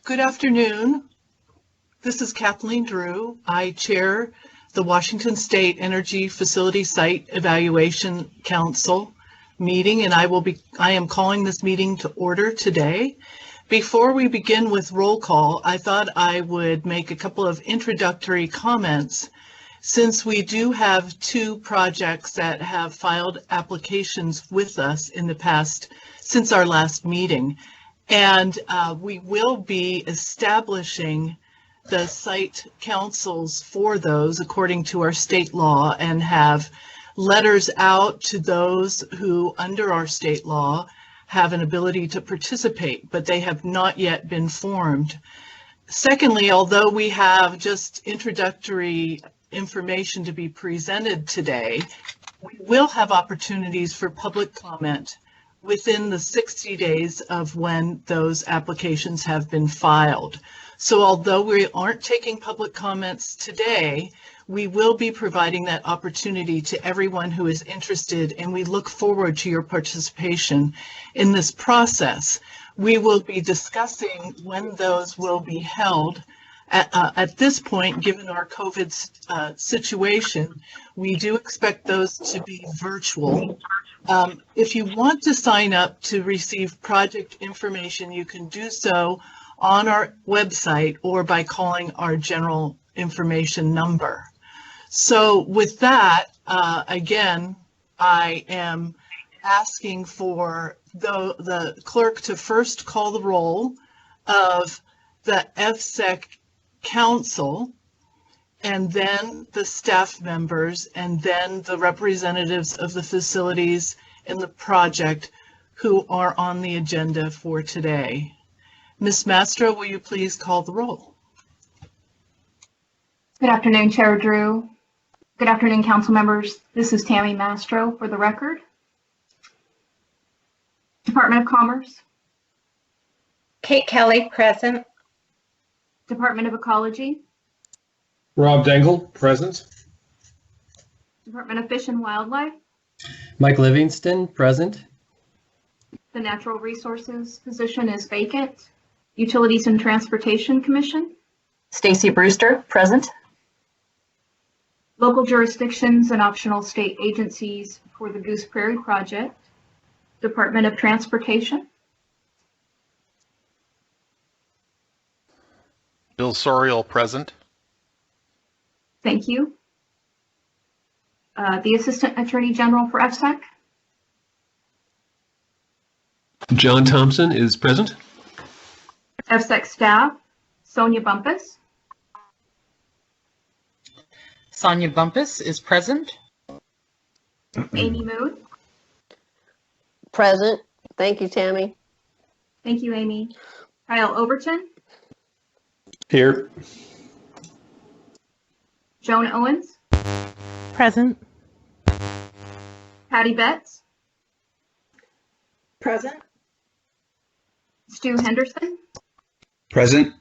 Good afternoon. This is Kathleen Drew. I chair the Washington State Energy Facility Site Evaluation Council meeting, and I am calling this meeting to order today. Before we begin with roll call, I thought I would make a couple of introductory comments since we do have two projects that have filed applications with us in the past since our last meeting. And we will be establishing the site councils for those according to our state law and have letters out to those who under our state law have an ability to participate, but they have not yet been formed. Secondly, although we have just introductory information to be presented today, we will have opportunities for public comment within the 60 days of when those applications have been filed. So although we aren't taking public comments today, we will be providing that opportunity to everyone who is interested, and we look forward to your participation in this process. We will be discussing when those will be held. At this point, given our COVID situation, we do expect those to be virtual. If you want to sign up to receive project information, you can do so on our website or by calling our general information number. So with that, again, I am asking for the clerk to first call the roll of the EFSEC council, and then the staff members, and then the representatives of the facilities in the project who are on the agenda for today. Ms. Mastro, will you please call the roll? Good afternoon, Chair Drew. Good afternoon, council members. This is Tammy Mastro for the record. Department of Commerce. Kate Kelly, present. Department of Ecology. Rob Dengel, present. Department of Fish and Wildlife. Mike Livingston, present. The Natural Resources position is vacant. Utilities and Transportation Commission. Stacy Brewster, present. Local jurisdictions and optional state agencies for the Goose Prairie project. Department of Transportation. Bill Soriel, present. Thank you. The Assistant Attorney General for EFSEC. John Thompson is present. EFSEC staff, Sonia Bumpus. Sonia Bumpus is present. Amy Mood. Present. Thank you, Tammy. Thank you, Amy. Kyle Overton. Here. Joan Owens. Present. Patty Betts. Present. Stu Henderson. Present.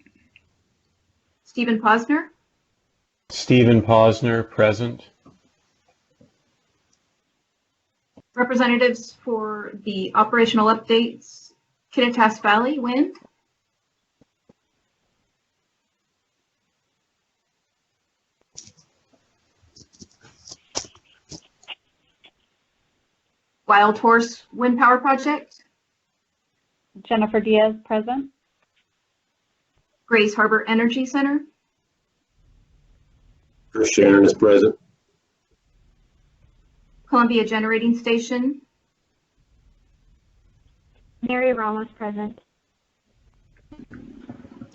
Stephen Posner. Stephen Posner, present. Representatives for the operational updates, Kittitas Valley Wind. Wild Horse Wind Power Project. Jennifer Diaz, present. Grays Harbor Energy Center. Chris Shannon is present. Columbia Generating Station. Mary Ramos, present.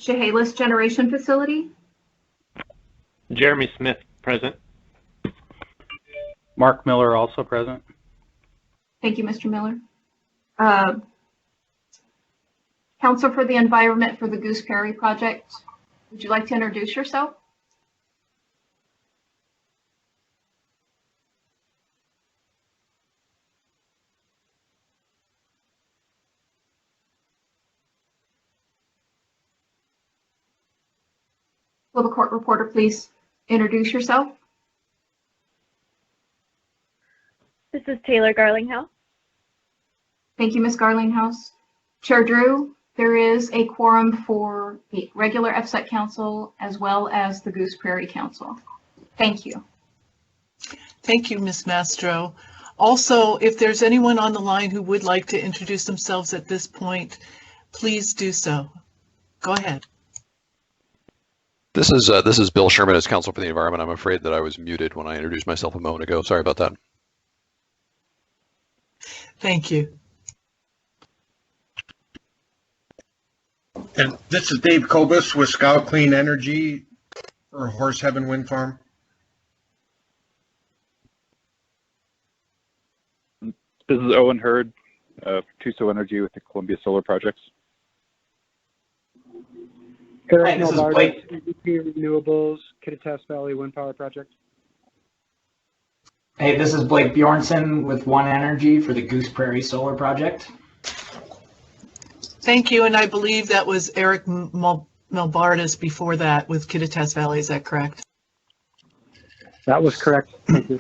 Chehalis Generation Facility. Jeremy Smith, present. Mark Miller, also present. Thank you, Mr. Miller. Council for the Environment for the Goose Prairie project. Would you like to introduce yourself? Will the court reporter please introduce yourself? This is Taylor Garlinghouse. Thank you, Ms. Garlinghouse. Chair Drew, There is a quorum for the regular EFSEC Council as well as the Goose Prairie Council. Thank you. Thank you, Ms. Mastro. Also, if there's anyone on the line who would like to introduce themselves at this point, please do so. Go ahead. This is Bill Sherman as Counsel for the Environment. I'm afraid that I was muted when I introduced myself a moment ago. Sorry about that. Thank you. And this is Dave Kobus with Scout Clean Energy for Horse Heaven Wind Farm. This is Owen Hurd of Tuso Energy with the Columbia Solar Projects. Eric Melbardas, EVP Renewables, Kittitas Valley Wind Power Project. Hey, this is Blake Bjornson with One Energy for the Goose Prairie Solar Project. Thank you, and I believe that was Eric Melbardas before that with Kittitas Valley, is that correct? That was correct. Thank you.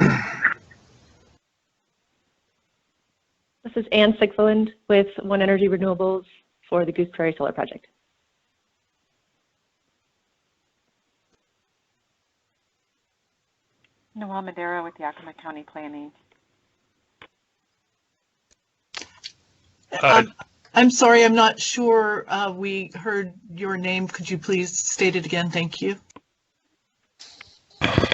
This is Ann Sigsland with One Energy Renewables for the Goose Prairie Solar Project. Noel Madera with Yakima County Planning. I'm sorry, I'm not sure we heard your name. Could you please state it again? Thank you.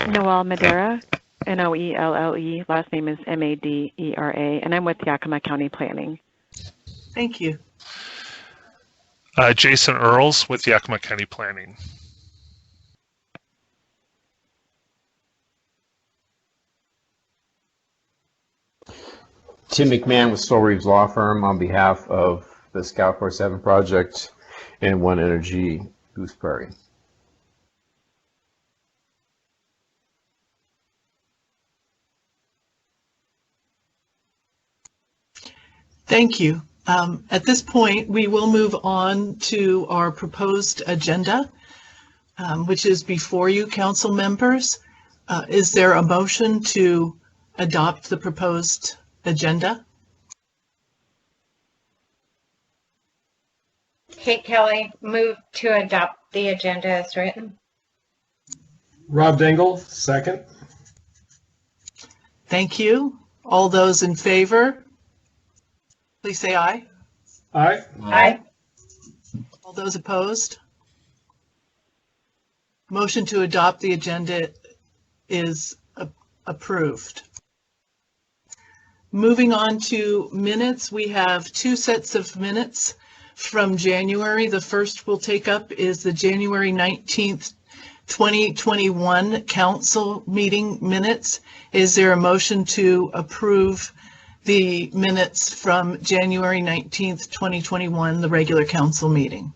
Noel Madera, Noelle, last name is Madera, and I'm with Yakima County Planning. Thank you. Jason Earls with Yakima County Planning. Tim McMahon with Soul Reeves Law Firm on behalf of the Scout 47 Project and One Energy Goose Prairie. Thank you. At this point, we will move on to our proposed agenda, which is before you, council members. Is there a motion to adopt the proposed agenda? Kate Kelly, move to adopt the agenda as written. Rob Dangle, second. Thank you. All those in favor, please say aye. Aye. Aye. All those opposed? Motion to adopt the agenda is approved. Moving on to minutes, we have two sets of minutes from January. The first we'll take up is the January 19th, 2021 council meeting minutes. Is there a motion to approve the minutes from January 19th, 2021, the regular council meeting?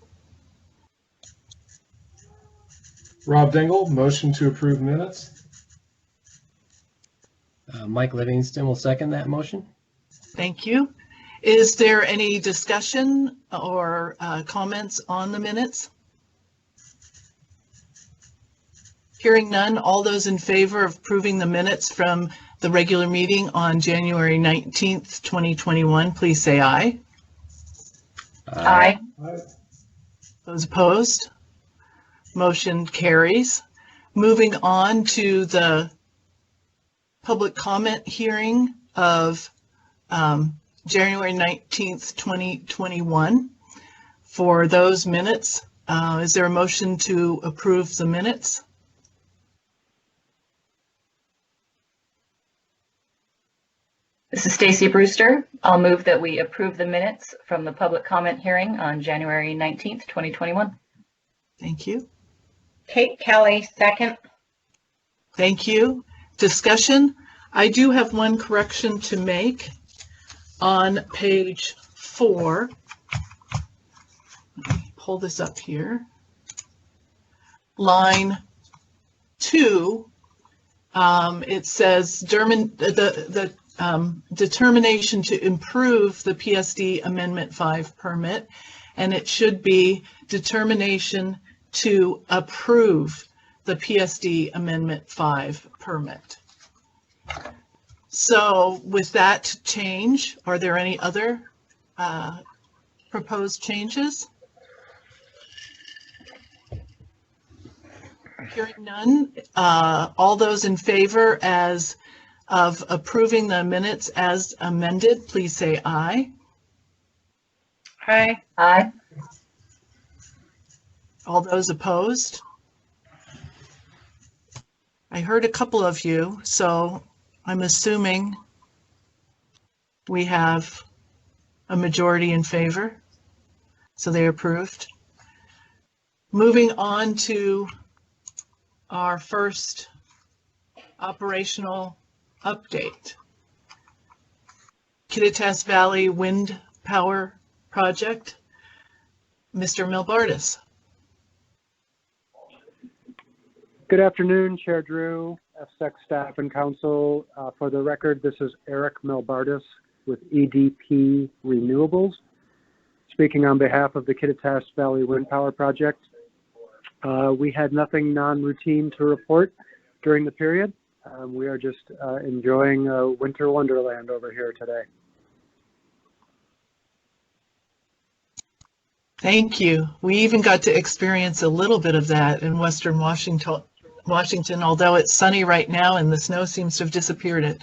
Rob Dangle, motion to approve minutes. Mike Livingston will second that motion. Thank you. Is there any discussion or comments on the minutes? Hearing none, all those in favor of approving the minutes from the regular meeting on January 19th, 2021, please say aye. Aye. Those opposed? Motion carries. Moving on to the public comment hearing of January 19th, 2021. For those minutes, is there a motion to approve the minutes? This is Stacy Brewster. I'll move that we approve the minutes from the public comment hearing on January 19th, 2021. Thank you. Kate Kelly, second. Thank you. Discussion. I do have one correction to make on page 4. Let me pull this up here. Line 2, it says the determination to improve the PSD Amendment 5 permit, and it should be determination to approve the PSD Amendment 5 permit. So with that change, are there any other proposed changes? Hearing none, all those in favor of approving the minutes as amended, please say aye. Aye. Aye. All those opposed? I heard a couple of you, so I'm assuming we have a majority in favor, so they approved. Moving on to our first operational update. Kittitas Valley Wind Power Project. Mr. Milbardis. Good afternoon, Chair Drew, EFSEC staff and council. For the record, this is Eric Milbardis with EDP Renewables, speaking on behalf of the Kittitas Valley Wind Power Project. We had nothing non-routine to report during the period. We are just enjoying winter wonderland over here today. Thank you. We even got to experience a little bit of that in Western Washington, although it's sunny right now and the snow seems to have disappeared at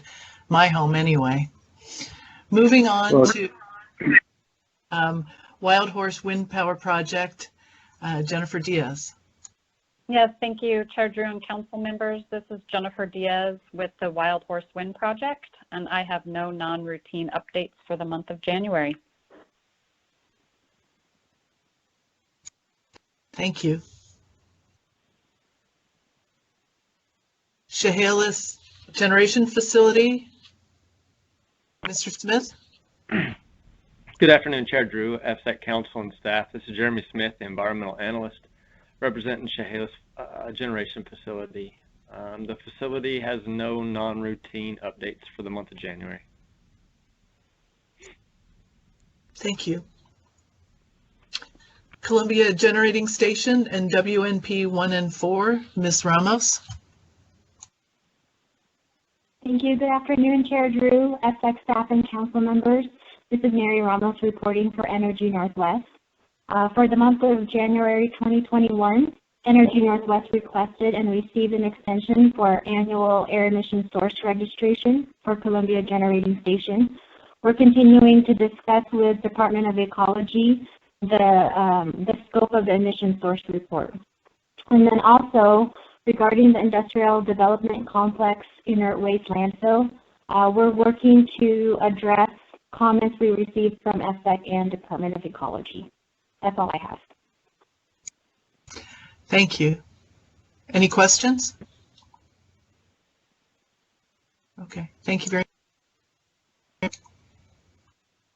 my home anyway. Moving on to Wild Horse Wind Power Project, Jennifer Diaz. Yes, thank you, Chair Drew and council members. This is Jennifer Diaz with the Wild Horse Wind Project, and I have no non-routine updates for the month of January. Thank you. Chehalis Generation Facility, Mr. Smith. Good afternoon, Chair Drew, EFSEC council and staff. This is Jeremy Smith, the environmental analyst representing Chehalis Generation Facility. The facility has no non-routine updates for the month of January. Thank you. Columbia Generating Station and WNP 1 and 4, Ms. Ramos. Thank you. Good afternoon, Chair Drew, EFSEC staff and council members. This is Mary Ramos reporting for Energy Northwest. For the month of January 2021, Energy Northwest requested and received an extension for our annual air emission source registration for Columbia Generating Station. We're continuing to discuss with Department of Ecology the scope of the emission source report. And then also, regarding the industrial development complex inert waste landfill, we're working to address comments we received from EFSEC and Department of Ecology. That's all I have. Thank you. Any questions? Okay, thank you very much.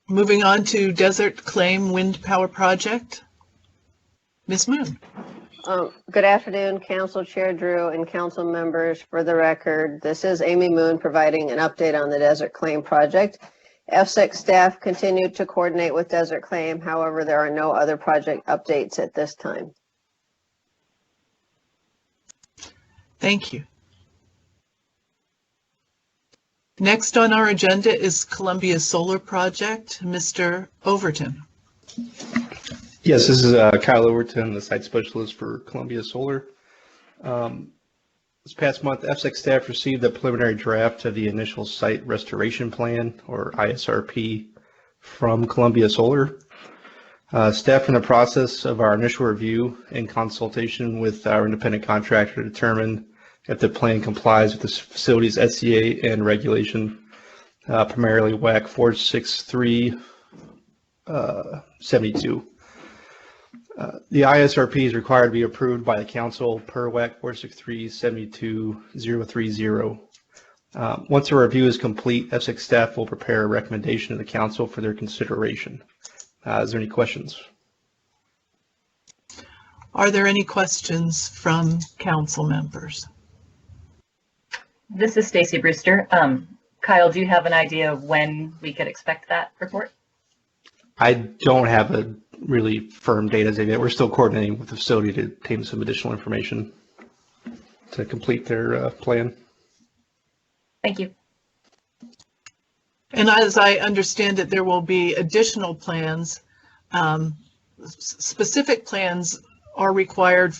Moving on to Desert Claim Wind Power Project, Ms. Moon. Good afternoon, Council Chair Drew and council members. For the record, this is Amy Moon providing an update on the Desert Claim project. EFSEC staff continue to coordinate with Desert Claim. However, there are no other project updates at this time. Thank you. Next on our agenda is Columbia Solar Project, Mr. Overton. Yes, this is Kyle Overton, the site specialist for Columbia Solar. This past month, EFSEC staff received a preliminary draft of the initial site restoration plan, or ISRP, from Columbia Solar. Staff in the process of our initial review in consultation with our independent contractor determined if the plan complies with the facility's SCA and regulation, primarily WAC 46372. The ISRP is required to be approved by the council per WAC 463-72030. Once a review is complete, EFSEC staff will prepare a recommendation to the council for their consideration. Is there any questions? Are there any questions from council members? This is Stacy Brewster. Kyle, do you have an idea of when we could expect that report? I don't have a really firm date as of yet. We're still coordinating with the facility to obtain some additional information to complete their plan. Thank you. And as I understand it, there will be additional plans. Specific plans are required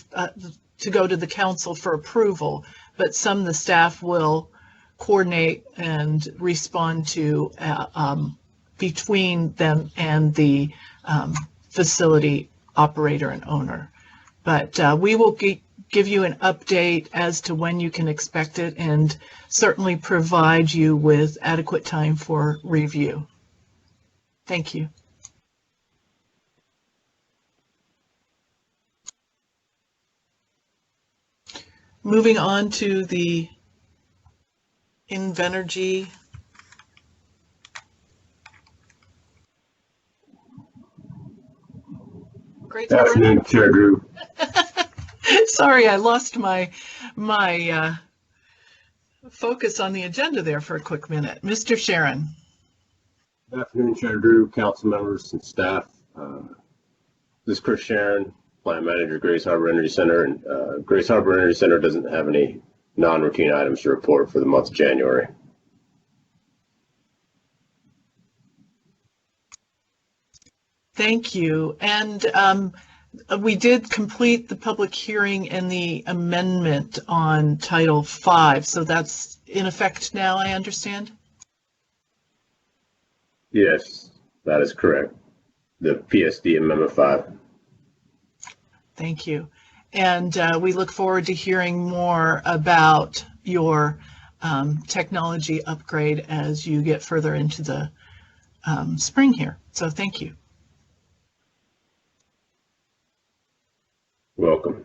to go to the council for approval, but some the staff will coordinate and respond to between them and the facility operator and owner. But we will give you an update as to when you can expect it and certainly provide you with adequate time for review. Thank you. Moving on to the Invenergy. Great. Good afternoon, Chair Drew. Sorry, I lost my focus on the agenda there for a quick minute. Mr. Sharon. Good afternoon, Chair Drew, council members and staff. This is Chris Sharon, Plant Manager, Grace Harbor Energy Center, and Grace Harbor Energy Center doesn't have any non-routine items to report for the month of January. Thank you. And we did complete the public hearing and the amendment on Title V, so that's in effect now, I understand? Yes, that is correct. The PSD Amendment 5. Thank you. And we look forward to hearing more about your technology upgrade as you get further into the spring here. So thank you. Welcome.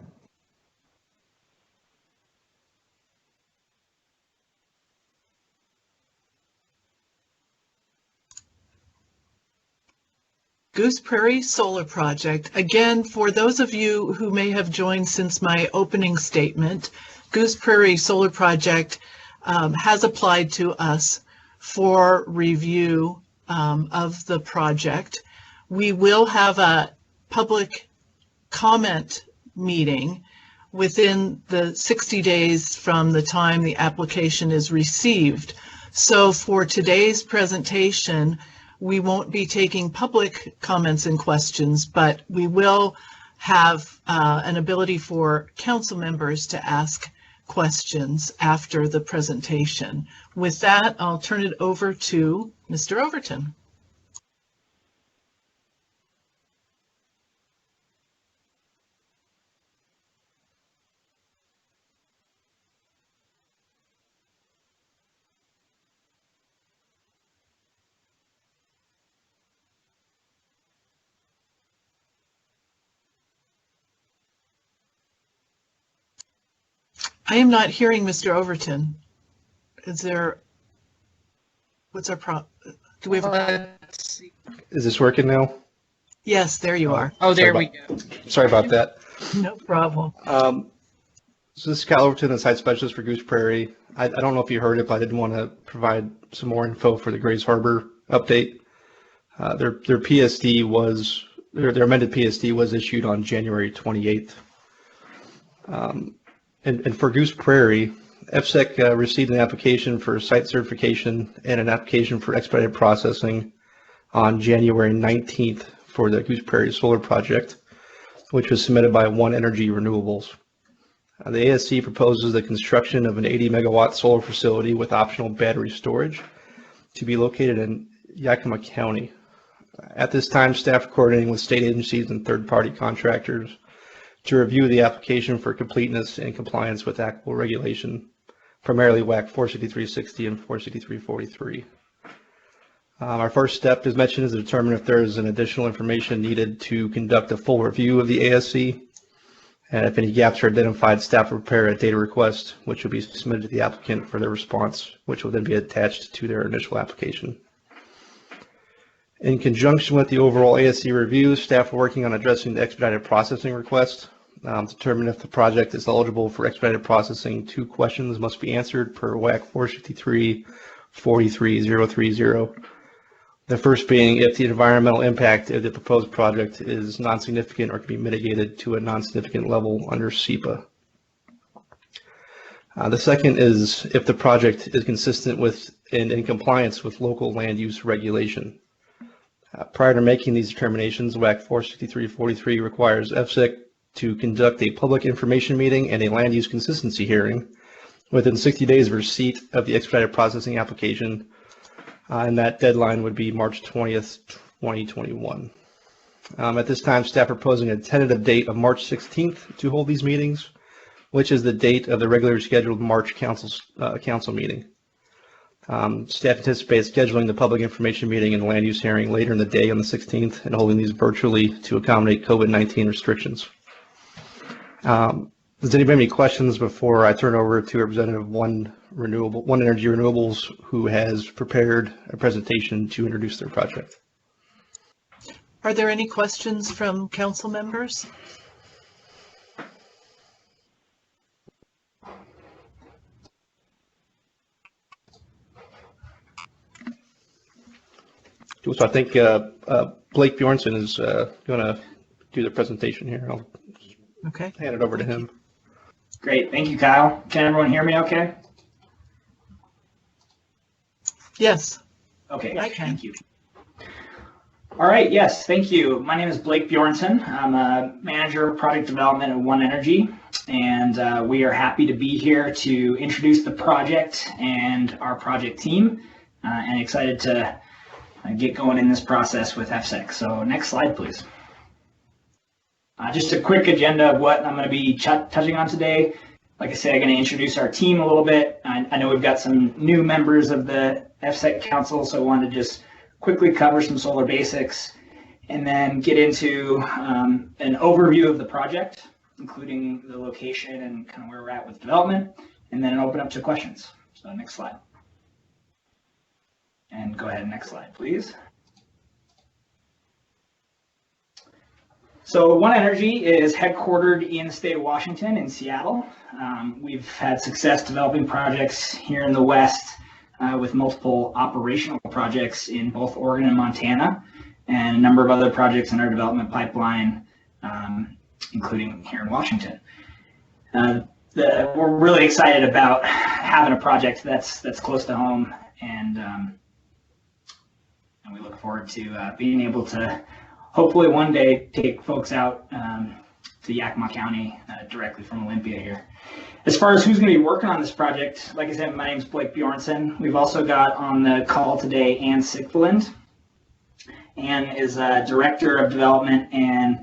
Goose Prairie Solar Project. Again, for those of you who may have joined since my opening statement, Goose Prairie Solar Project has applied to us for review of the project. We will have a public comment meeting within the 60 days from the time the application is received. So for today's presentation, we won't be taking public comments and questions, but we will have an ability for council members to ask questions after the presentation. With that, I'll turn it over to Mr. Overton. I am not hearing Mr. Overton. Is there, what's our problem? Do we have a... Is this working now? Yes, there you are. Oh, there we go. Sorry about that. No problem. So this is Kyle Overton, the site specialist for Goose Prairie. I don't know if you heard it, but I did want to provide some more info for the Grace Harbor update. Their PSD was, their amended PSD was issued on January 28th. And for Goose Prairie, EFSEC received an application for site certification and an application for expedited processing on January 19th for the Goose Prairie Solar Project, which was submitted by One Energy Renewables. The ASC proposes the construction of an 80 megawatt solar facility with optional battery storage to be located in Yakima County. At this time, staff coordinating with state agencies and third-party contractors to review the application for completeness and compliance with applicable regulation, primarily WAC 46360 and 46343. Our first step, as mentioned, is to determine if there is an additional information needed to conduct a full review of the ASC, and if any gaps are identified, staff will prepare a data request, which will be submitted to the applicant for their response, which will then be attached to their initial application. In conjunction with the overall ASC review, staff are working on addressing the expedited processing request. To determine if the project is eligible for expedited processing, 2 questions must be answered per WAC 453-43030. The first being if the environmental impact of the proposed project is non-significant or can be mitigated to a non-significant level under SEPA. The second is if the project is consistent with and in compliance with local land use regulation. Prior to making these determinations, WAC 46343 requires EFSEC to conduct a public information meeting and a land use consistency hearing within 60 days of receipt of the expedited processing application. And that deadline would be March 20th, 2021. At this time, staff proposing a tentative date of March 16th to hold these meetings, which is the date of the regularly scheduled March council meeting. Staff anticipates scheduling the public information meeting and land use hearing later in the day on the 16th and holding these virtually to accommodate COVID-19 restrictions. Does anybody have any questions before I turn over to Representative One Energy Renewables, who has prepared a presentation to introduce their project? Are there any questions from council members? So I think Blake Bjornson is going to do the presentation here. I'll hand it over to him. Great. Thank you, Kyle. Can everyone hear me okay? Yes. Okay. I can. Thank you. All right. Yes. Thank you. My name is Blake Bjornson. I'm a manager of product development at One Energy, and we are happy to be here to introduce the project and our project team, and excited to get going in this process with EFSEC. So next slide, please. Just a quick agenda of what I'm going to be touching on today. Like I said, I'm going to introduce our team a little bit. I know we've got some new members of the EFSEC Council, so I wanted to just quickly cover some solar basics and then get into an overview of the project, including the location and kind of where we're at with development, and then open up to questions. So next slide. And go ahead, next slide, please. So One Energy is headquartered in the state of Washington in Seattle. We've had success developing projects here in the West with multiple operational projects in both Oregon and Montana, and a number of other projects in our development pipeline, including here in Washington. We're really excited about having a project that's close to home, and we look forward to being able to hopefully one day take folks out to Yakima County directly from Olympia here. As far as who's going to be working on this project, like I said, my name is Blake Bjornson. We've also got on the call today Ann Sigfeland. Ann is Director of Development and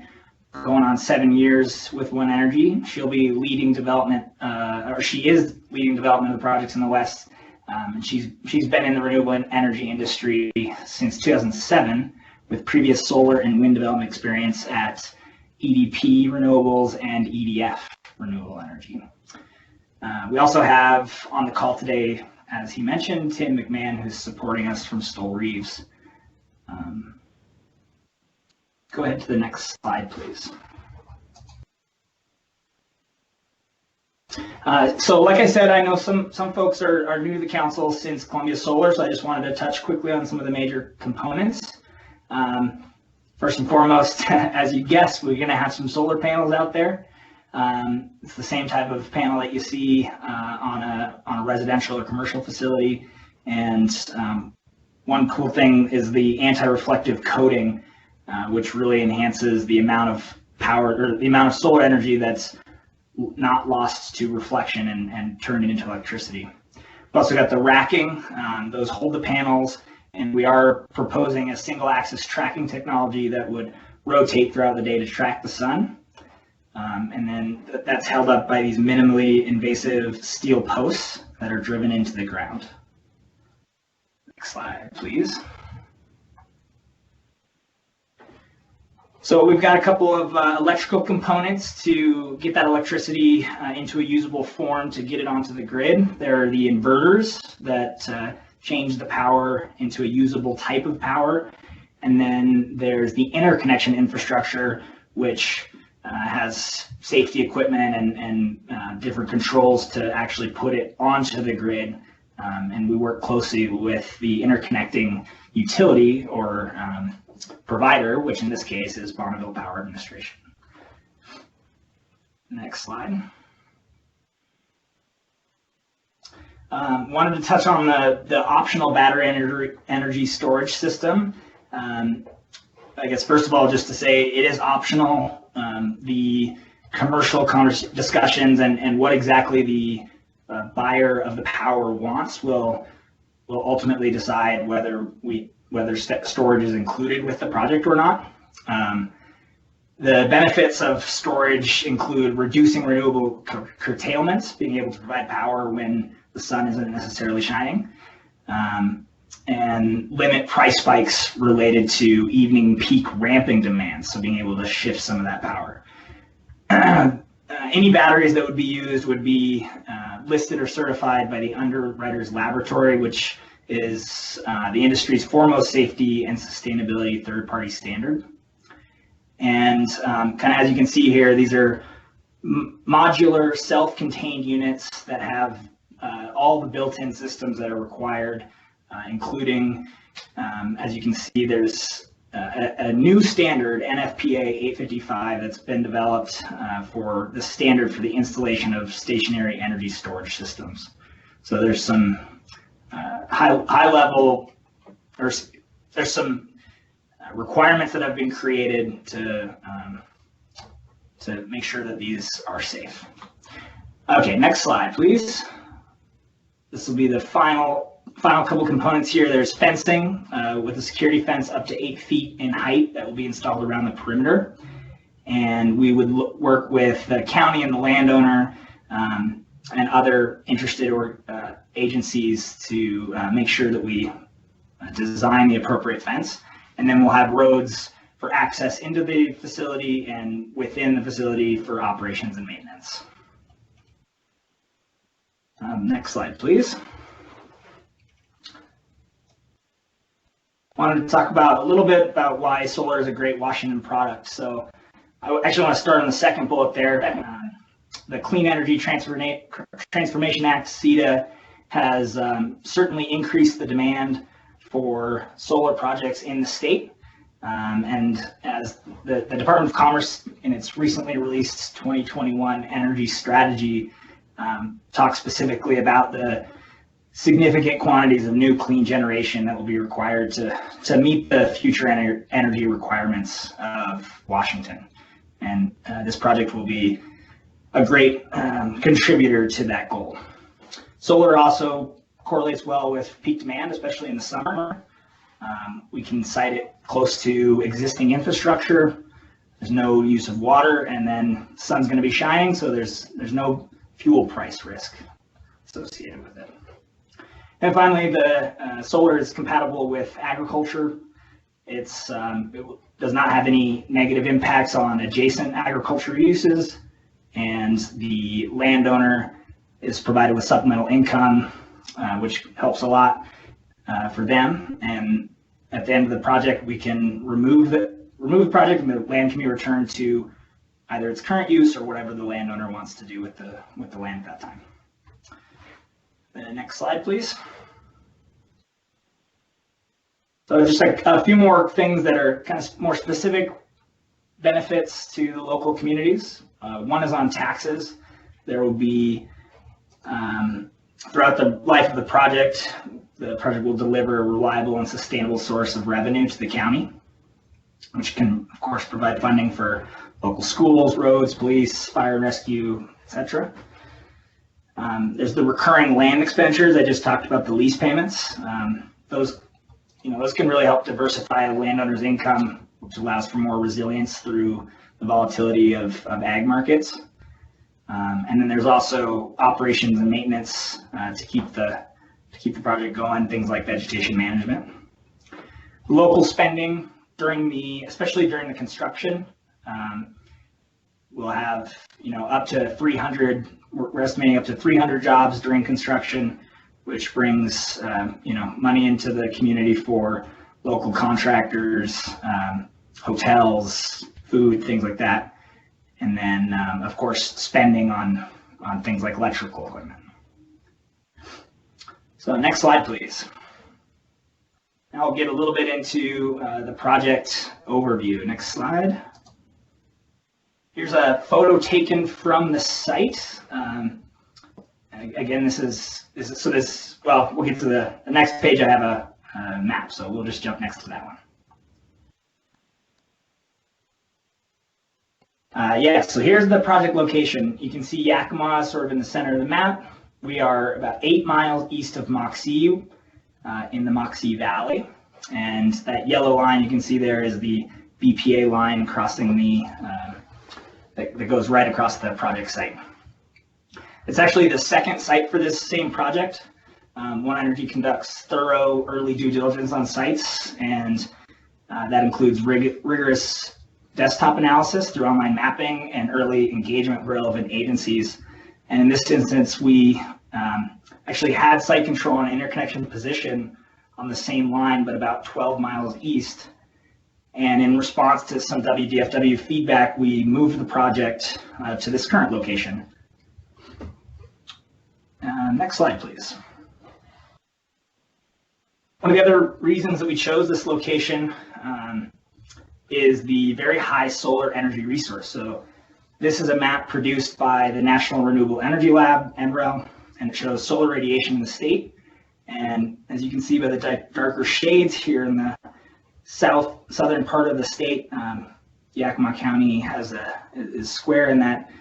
going on 7 years with One Energy. She'll be leading development, or she is leading development of the projects in the West. And she's been in the renewable energy industry since 2007 with previous solar and wind development experience at EDP Renewables and EDF Renewable Energy. We also have on the call today, as he mentioned, Tim McMahon, who's supporting us from Stoll Reeves. Go ahead to the next slide, please. So like I said, I know some folks are new to the council since Columbia Solar, so I just wanted to touch quickly on some of the major components. First and foremost, as you guessed, we're going to have some solar panels out there. It's the same type of panel that you see on a residential or commercial facility. And one cool thing is the anti-reflective coating, which really enhances the amount of power or the amount of solar energy that's not lost to reflection and turned it into electricity. We've also got the racking. Those hold the panels, and we are proposing a single axis tracking technology that would rotate throughout the day to track the sun. And then that's held up by these minimally invasive steel posts that are driven into the ground. Next slide, please. So we've got a couple of electrical components to get that electricity into a usable form to get it onto the grid. There are the inverters that change the power into a usable type of power. And then there's the interconnection infrastructure, which has safety equipment and different controls to actually put it onto the grid. And we work closely with the interconnecting utility or provider, which in this case is Bonneville Power Administration. Next slide. Wanted to touch on the optional battery energy storage system. I guess first of all, just to say it is optional. The commercial discussions and what exactly the buyer of the power wants will ultimately decide whether storage is included with the project or not. The benefits of storage include reducing renewable curtailments, being able to provide power when the sun isn't necessarily shining, and limit price spikes related to evening peak ramping demands, so being able to shift some of that power. Any batteries that would be used would be listed or certified by the Underwriters Laboratory, which is the industry's foremost safety and sustainability third-party standard. And kind of as you can see here, these are modular, self-contained units that have all the built-in systems that are required, including, as you can see, there's a new standard, NFPA 855, that's been developed for the standard for the installation of stationary energy storage systems. So there's some high level, there's some requirements that have been created to make sure that these are safe. Okay, next slide, please. This will be the final couple components here. There's fencing with a security fence up to 8 feet in height that will be installed around the perimeter. And we would work with the county and the landowner and other interested agencies to make sure that we design the appropriate fence. And then we'll have roads for access into the facility and within the facility for operations and maintenance. Next slide, please. Wanted to talk about a little bit about why solar is a great Washington product. So I actually want to start on the second bullet there. The Clean Energy Transformation Act, CETA, has certainly increased the demand for solar projects in the state. And as the Department of Commerce, in its recently released 2021 energy strategy, talks specifically about the significant quantities of new clean generation that will be required to meet the future energy requirements of Washington. And this project will be a great contributor to that goal. Solar also correlates well with peak demand, especially in the summer. We can site it close to existing infrastructure. There's no use of water, and then the sun's going to be shining, so there's no fuel price risk associated with it. And finally, the solar is compatible with agriculture. It does not have any negative impacts on adjacent agriculture uses, and the landowner is provided with supplemental income, which helps a lot for them. And at the end of the project, we can remove the project, and the land can be returned to either its current use or whatever the landowner wants to do with the land at that time. The next slide, please. So just a few more things that are kind of more specific benefits to the local communities. One is on taxes. There will be, throughout the life of the project will deliver a reliable and sustainable source of revenue to the county, which can, of course, provide funding for local schools, roads, police, fire and rescue, etc. There's the recurring land expenditures. I just talked about the lease payments. Those can really help diversify a landowner's income, which allows for more resilience through the volatility of ag markets. And then there's also operations and maintenance to keep the project going, things like vegetation management. Local spending especially during the construction, we'll have up to 300. We're estimating up to 300 jobs during construction, which brings money into the community for local contractors, hotels, food, things like that. And then, of course, spending on things like electrical equipment. So next slide, please. Now I'll get a little bit into the project overview. Next slide. Here's a photo taken from the site. Again, we'll get to the next page. I have a map, so we'll just jump next to that one. Yeah, so here's the project location. You can see Yakima sort of in the center of the map. We are about 8 miles east of Moxie in the Moxie Valley. And that yellow line you can see there is the BPA line crossing the, that goes right across the project site. It's actually the second site for this same project. One Energy conducts thorough early due diligence on sites, and that includes rigorous desktop analysis through online mapping and early engagement with relevant agencies. And in this instance, we actually had site control and interconnection position on the same line, but about 12 miles east. And in response to some WDFW feedback, we moved the project to this current location. Next slide, please. One of the other reasons that we chose this location is the very high solar energy resource. So this is a map produced by the National Renewable Energy Lab, NREL, and it shows solar radiation in the state. And as you can see by the darker shades here in the southern part of the state, Yakima County is square in that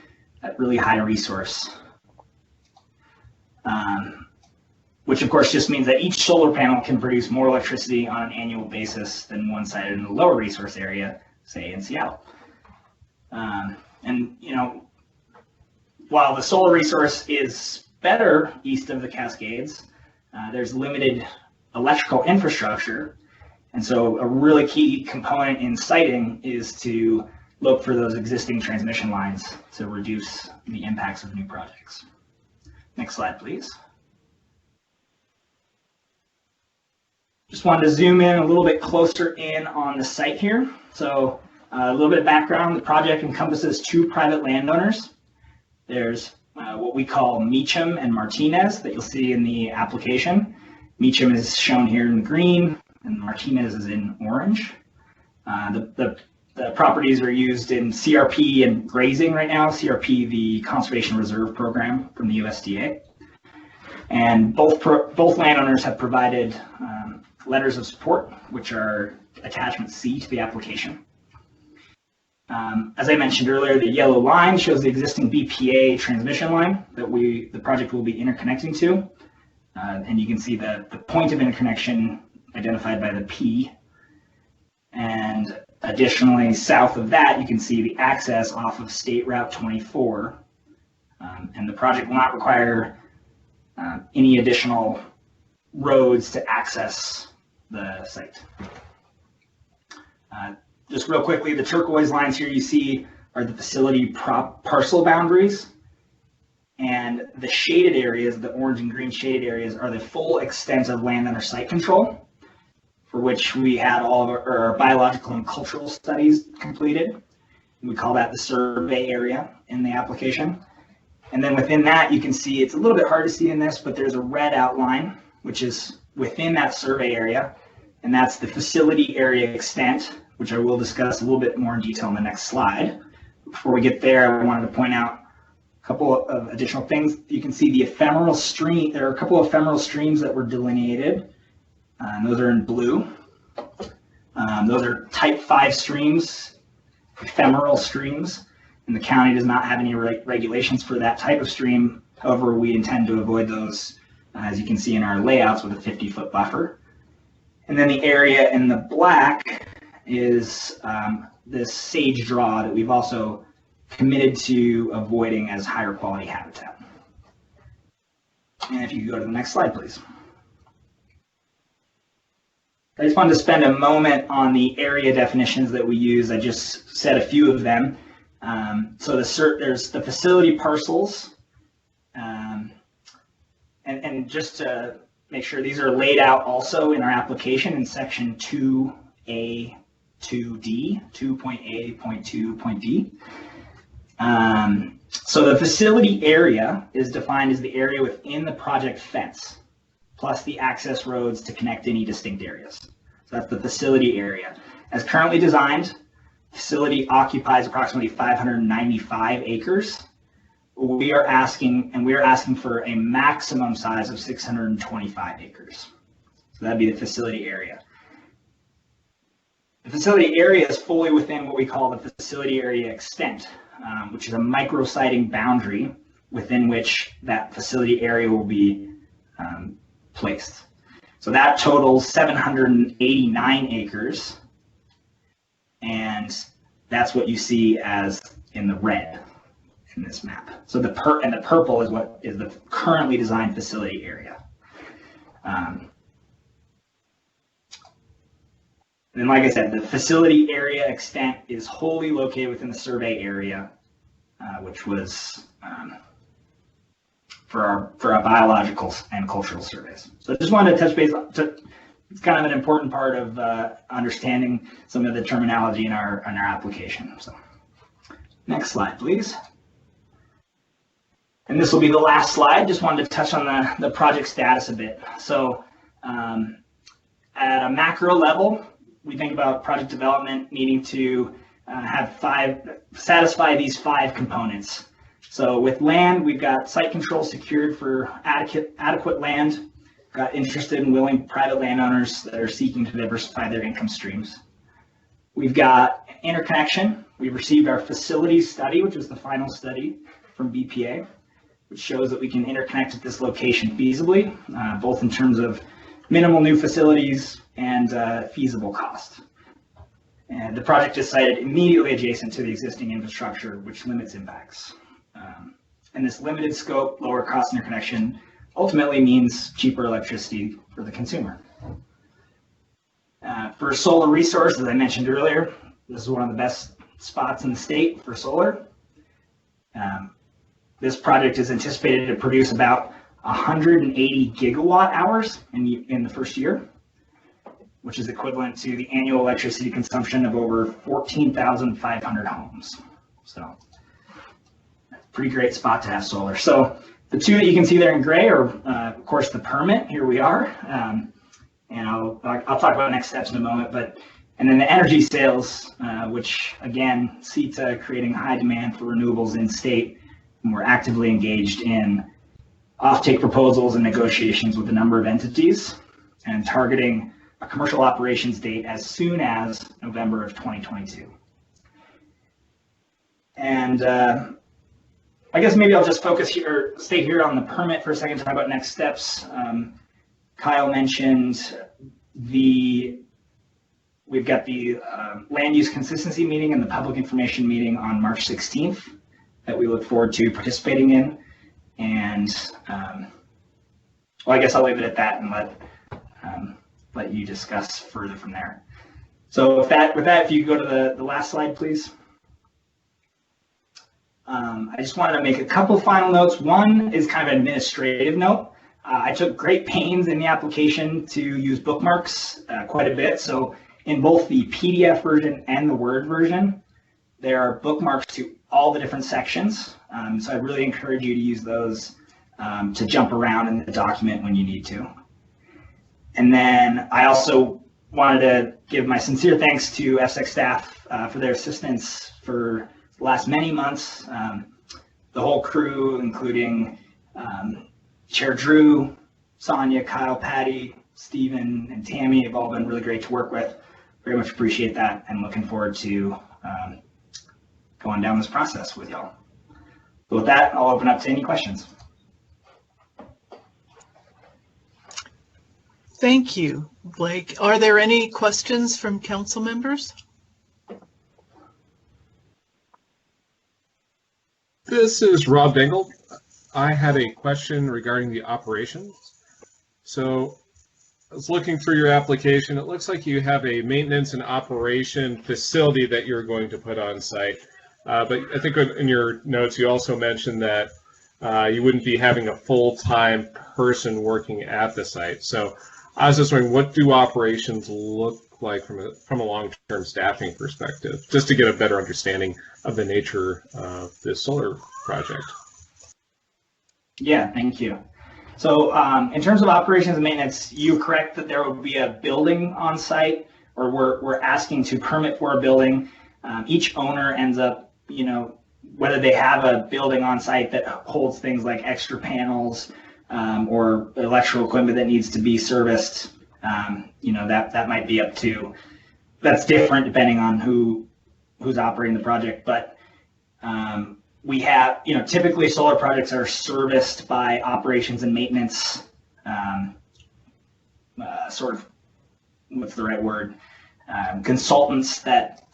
really high resource. Which of course just means that each solar panel can produce more electricity on an annual basis than one sited in a lower resource area, say in Seattle. And you know, while the solar resource is better east of the Cascades, there's limited electrical infrastructure. And so a really key component in siting is to look for those existing transmission lines to reduce the impacts of new projects. Next slide, please. Just wanted to zoom in a little bit closer in on the site here. So a little bit of background, the project encompasses 2 private landowners. There's what we call Meacham and Martinez that you'll see in the application. Meacham is shown here in green and Martinez is in orange. The properties are used in CRP and grazing right now. CRP, the Conservation Reserve Program from the USDA. And both landowners have provided letters of support, which are attachment C to the application. As I mentioned earlier, the yellow line shows the existing BPA transmission line that the project will be interconnecting to. And you can see the point of interconnection identified by the P. And additionally, south of that, you can see the access off of State Route 24. And the project will not require any additional roads to access the site. Just real quickly, the turquoise lines here you see are the facility parcel boundaries, and the shaded areas, the orange and green shaded areas, are the full extent of land under site control, for which we had all of our biological and cultural studies completed. We call that the survey area in the application. And then within that, you can see, it's a little bit hard to see in this, but there's a red outline, which is within that survey area, and that's the facility area extent, which I will discuss a little bit more in detail in the next slide. Before we get there, I wanted to point out a couple of additional things. You can see the ephemeral stream. There are a couple of ephemeral streams that were delineated, and those are in blue. Those are type 5 streams, ephemeral streams, and the county does not have any regulations for that type of stream. However, we intend to avoid those, as you can see in our layouts, with a 50-foot buffer. And then the area in the black is this sage draw that we've also committed to avoiding as higher quality habitat. And if you could go to the next slide, please. I just wanted to spend a moment on the area definitions that we use. I just said a few of them. So there's the facility parcels, and just to make sure, these are laid out also in our application in section 2A, 2D, 2.A.2.D. So the facility area is defined as the area within the project fence, plus the access roads to connect any distinct areas. So that's the facility area. As currently designed, the facility occupies approximately 595 acres. We are asking for a maximum size of 625 acres. So that'd be the facility area. The facility area is fully within what we call the facility area extent. which is a micro-siting boundary within which that facility area will be placed. So that totals 789 acres, and that's what you see as in the red in this map. So the purple is what is the currently designed facility area. And like I said, the facility area extent is wholly located within the survey area, which was for our biological and cultural surveys. So I just wanted to touch base on, it's kind of an important part of understanding some of the terminology in our application. So next slide, please. And this will be the last slide. Just wanted to touch on the project status a bit. So at a macro level, we think about project development needing to satisfy these 5 components. So with land, we've got site control secured for adequate land, got interested and willing private landowners that are seeking to diversify their income streams. We've got interconnection. We've received our facilities study, which was the final study from BPA, which shows that we can interconnect at this location feasibly, both in terms of minimal new facilities and feasible cost. And the project is sited immediately adjacent to the existing infrastructure, which limits impacts. And this limited scope, lower cost interconnection ultimately means cheaper electricity for the consumer. For solar resource, as I mentioned earlier, this is one of the best spots in the state for solar. This project is anticipated to produce about 180 gigawatt hours in the first year, which is equivalent to the annual electricity consumption of over 14,500 homes. So pretty great spot to have solar. So the 2 that you can see there in gray are, of course, the permit. Here we are. And I'll talk about next steps in a moment, and then the energy sales, which again, CETA creating high demand for renewables in state, and we're actively engaged in offtake proposals and negotiations with a number of entities and targeting a commercial operations date as soon as November of 2022. And I guess maybe I'll just focus here, stay here on the permit for a second, talk about next steps. Kyle mentioned we've got the land use consistency meeting and the public information meeting on March 16th that we look forward to participating in. And well, I guess I'll leave it at that and let you discuss further from there. So with that, if you go to the last slide, please. I just wanted to make a couple final notes. One is kind of an administrative note. I took great pains in the application to use bookmarks quite a bit. So in both the PDF version and the Word version, there are bookmarks to all the different sections. So I really encourage you to use those to jump around in the document when you need to. And then I also wanted to give my sincere thanks to EFSEC staff for their assistance for the last many months. The whole crew, including Chair Drew, Sonia, Kyle, Patty, Stephen, and Tammy have all been really great to work with. Very much appreciate that and looking forward to going down this process with y'all. So with that, I'll open up to any questions. Thank you, Blake. Are there any questions from council members? This is Rob Dingle. I had a question regarding the operations. So I was looking through your application. It looks like you have a maintenance and operation facility that you're going to put on site. But I think in your notes, you also mentioned that you wouldn't be having a full-time person working at the site. So I was just wondering, what do operations look like from a long-term staffing perspective, just to get a better understanding of the nature of this solar project? Yeah, thank you. So in terms of operations and maintenance, you're correct that there will be a building on site, or we're asking to permit for a building. Each owner ends up, whether they have a building on site that holds things like extra panels or electrical equipment that needs to be serviced, that might be up to, that's different depending on who's operating the project. But We have, typically solar projects are serviced by operations and maintenance, sort of, what's the right word? Consultants that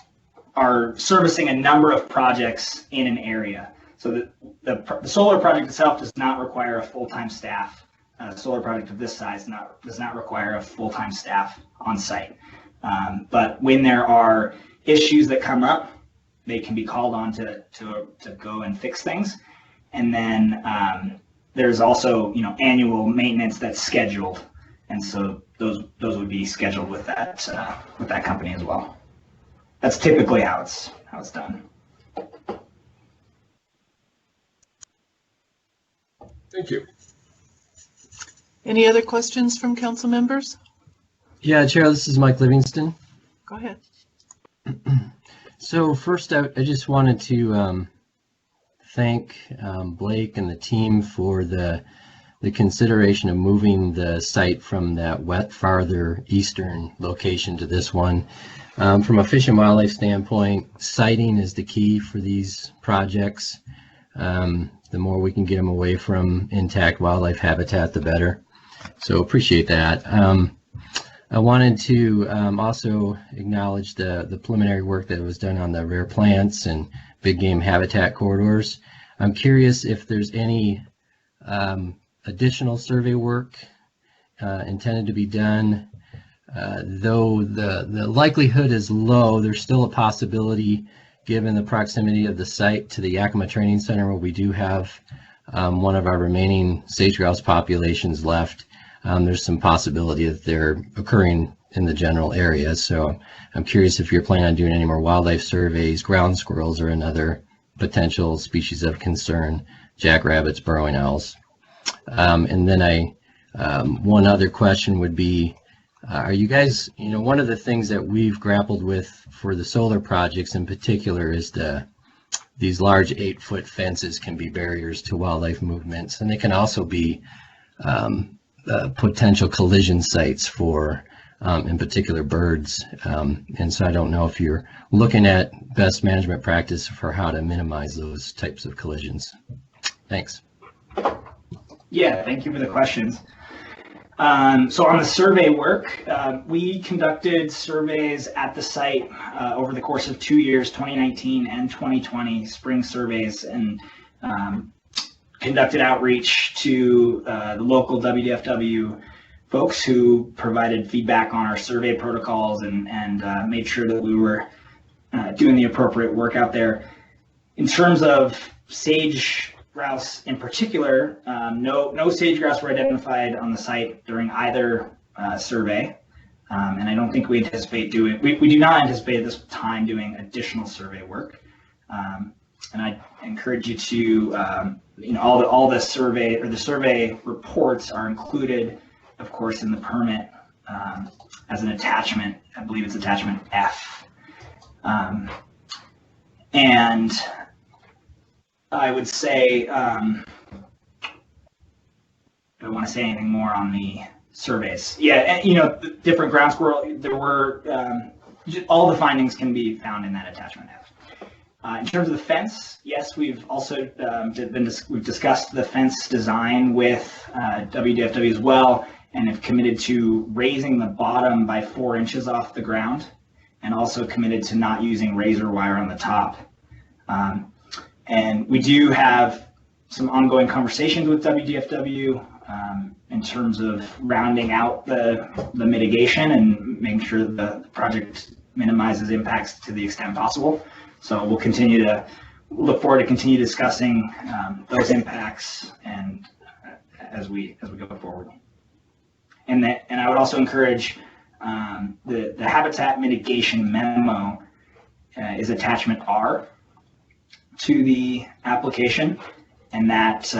are servicing a number of projects in an area. So the solar project itself does not require a full-time staff. A solar project of this size does not require a full-time staff on site. But when there are issues that come up, they can be called on to go and fix things. And then there's also annual maintenance that's scheduled, and so those would be scheduled with that company as well. That's typically how it's done. Thank you. Any other questions from council members? Yeah, Chair, this is Mike Livingston. Go ahead. So first, I just wanted to thank Blake and the team for the consideration of moving the site from that farther eastern location to this one. From a fish and wildlife standpoint, siting is the key for these projects. The more we can get them away from intact wildlife habitat, the better. So appreciate that. I wanted to also acknowledge the preliminary work that was done on the rare plants and big game habitat corridors. I'm curious if there's any additional survey work intended to be done. Though the likelihood is low, there's still a possibility, given the proximity of the site to the Yakima Training Center, where we do have one of our remaining sage grouse populations left. There's some possibility that they're occurring in the general area. So I'm curious if you're planning on doing any more wildlife surveys. Ground squirrels are another potential species of concern, jackrabbits, burrowing owls. And then one other question would be, are you guys, one of the things that we've grappled with for the solar projects in particular is these large 8-foot fences can be barriers to wildlife movements, and they can also be potential collision sites for, in particular, birds. And so I don't know if you're looking at best management practice for how to minimize those types of collisions. Thanks. Yeah, thank you for the questions. So on the survey work, we conducted surveys at the site over the course of 2 years, 2019 and 2020, spring surveys, and conducted outreach to the local WDFW folks who provided feedback on our survey protocols and made sure that we were doing the appropriate work out there. In terms of sage grouse in particular, no sage grouse were identified on the site during either survey, and I don't think we anticipate doing. We do not anticipate at this time doing additional survey work, and I encourage you to, all the survey or the survey reports are included, of course, in the permit as an attachment. I believe it's attachment F, and I would say, I don't want to say anything more on the surveys. Yeah, and, different ground squirrel, there were, all the findings can be found in that attachment F. In terms of the fence, yes, we've also we've discussed the fence design with WDFW as well, and have committed to raising the bottom by 4 inches off the ground, and also committed to not using razor wire on the top. And we do have some ongoing conversations with WDFW in terms of rounding out the mitigation and making sure the project minimizes impacts to the extent possible. So we'll look forward to continue discussing those impacts and as we go forward. And I would also encourage the habitat mitigation memo is attachment R to the application, and that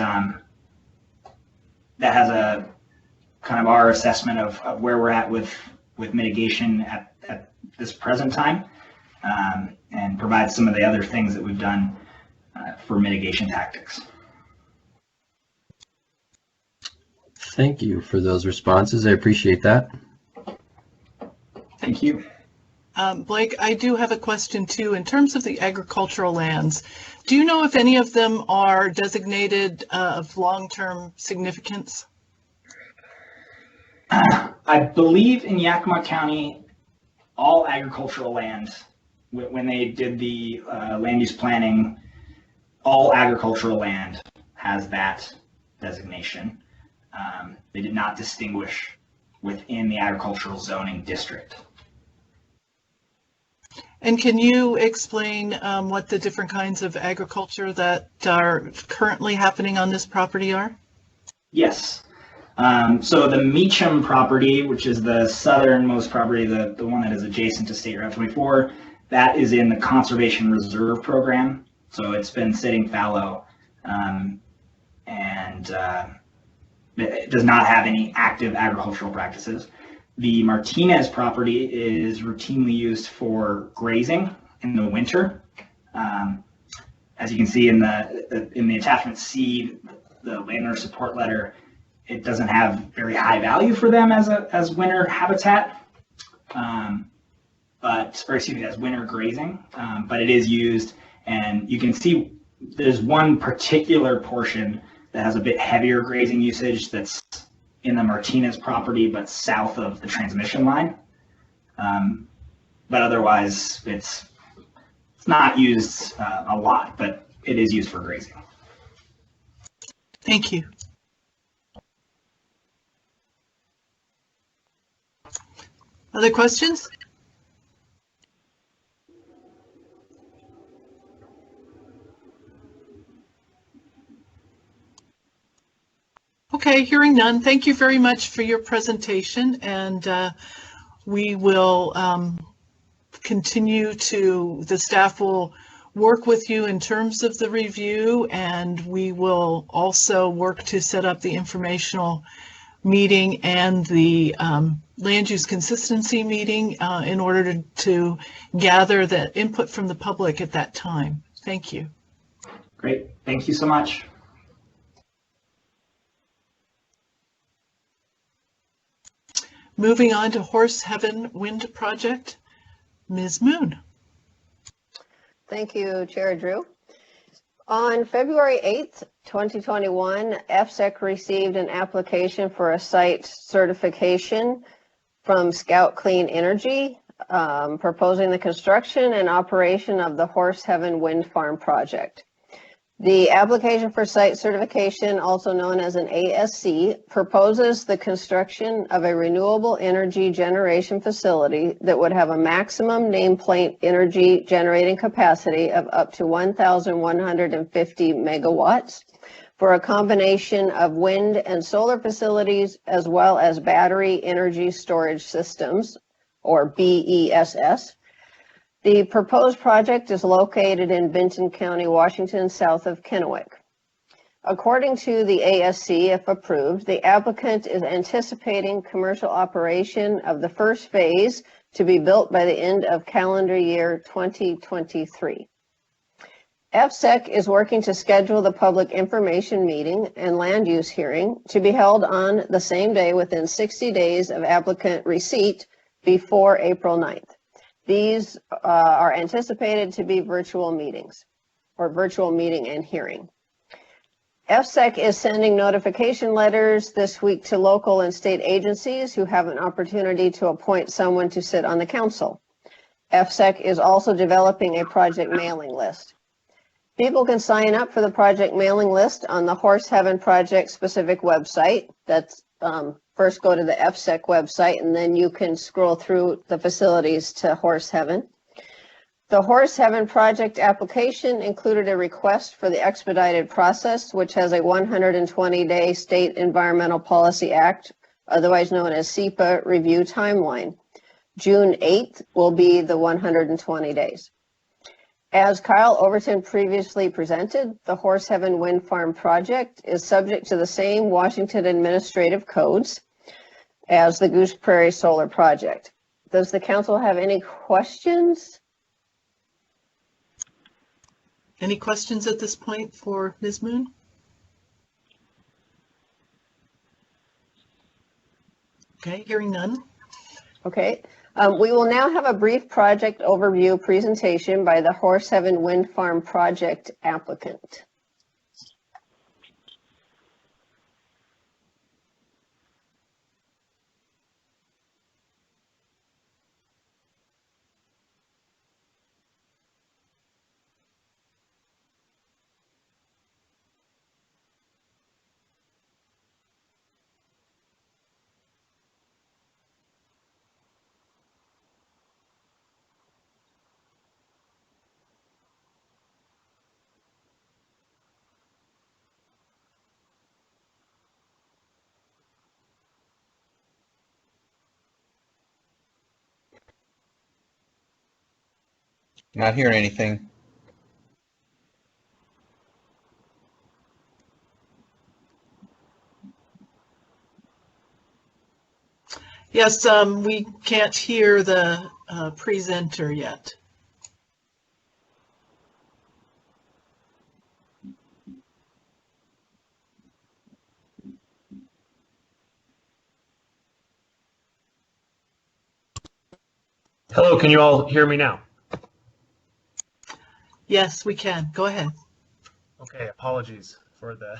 has a kind of our assessment of where we're at with mitigation at this present time, and provides some of the other things that we've done for mitigation tactics. Thank you for those responses. I appreciate that. Thank you. Blake, I do have a question too. In terms of the agricultural lands, do you know if any of them are designated of long-term significance? I believe in Yakima County, all agricultural land, when they did the land use planning, all agricultural land has that designation. They did not distinguish within the agricultural zoning district. And can you explain what the different kinds of agriculture that are currently happening on this property are? Yes. So the Meacham property, which is the southernmost property, the one that is adjacent to State Route 24, that is in the Conservation Reserve Program. So it's been sitting fallow and it does not have any active agricultural practices. The Martinez property is routinely used for grazing in the winter. As you can see in the attachment C, the landowner support letter, it doesn't have very high value for them as winter habitat, as winter grazing, but it is used, and you can see there's one particular portion that has a bit heavier grazing usage that's in the Martinez property, but south of the transmission line. But otherwise, it's not used a lot, but it is used for grazing. Thank you. Other questions? Okay, hearing none. Thank you very much for your presentation, and we will continue to, the staff will work with you in terms of the review, and we will also work to set up the informational meeting and the land use consistency meeting in order to gather the input from the public at that time. Thank you. Great, thank you so much. Moving on to Horse Heaven Wind Project, Ms. Moon. Thank you, Chair Drew. On February 8th, 2021, EFSEC received an application for a site certification from Scout Clean Energy, proposing the construction and operation of the Horse Heaven Wind Farm project. The application for site certification, also known as an ASC, proposes the construction of a renewable energy generation facility that would have a maximum nameplate energy generating capacity of up to 1,150 megawatts for a combination of wind and solar facilities, as well as battery energy storage systems, or BESS. The proposed project is located in Benton County, Washington, south of Kennewick. According to the ASC, if approved, the applicant is anticipating commercial operation of the first phase to be built by the end of calendar year 2023. EFSEC is working to schedule the public information meeting and land use hearing to be held on the same day within 60 days of applicant receipt before April 9th. These are anticipated to be virtual meetings, or virtual meeting and hearing. EFSEC is sending notification letters this week to local and state agencies who have an opportunity to appoint someone to sit on the council. EFSEC is also developing a project mailing list. People can sign up for the project mailing list on the Horse Heaven Project specific website. That's first go to the EFSEC website, and then you can scroll through the facilities to Horse Heaven. The Horse Heaven Project application included a request for the expedited process, which has a 120-day State Environmental Policy Act, otherwise known as SEPA, review timeline. June 8th will be the 120 days. As Kyle Overton previously presented, the Horse Heaven Wind Farm project is subject to the same Washington administrative codes as the Goose Prairie Solar Project. Does the council have any questions? Any questions at this point for Ms. Moon? Okay, hearing none. Okay, We will now have a brief project overview presentation by the Horse Heaven Wind Farm project applicant. Not hearing anything. Yes, we can't hear the presenter yet. Hello, can you all hear me now? Yes, we can. Go ahead. Okay, apologies for the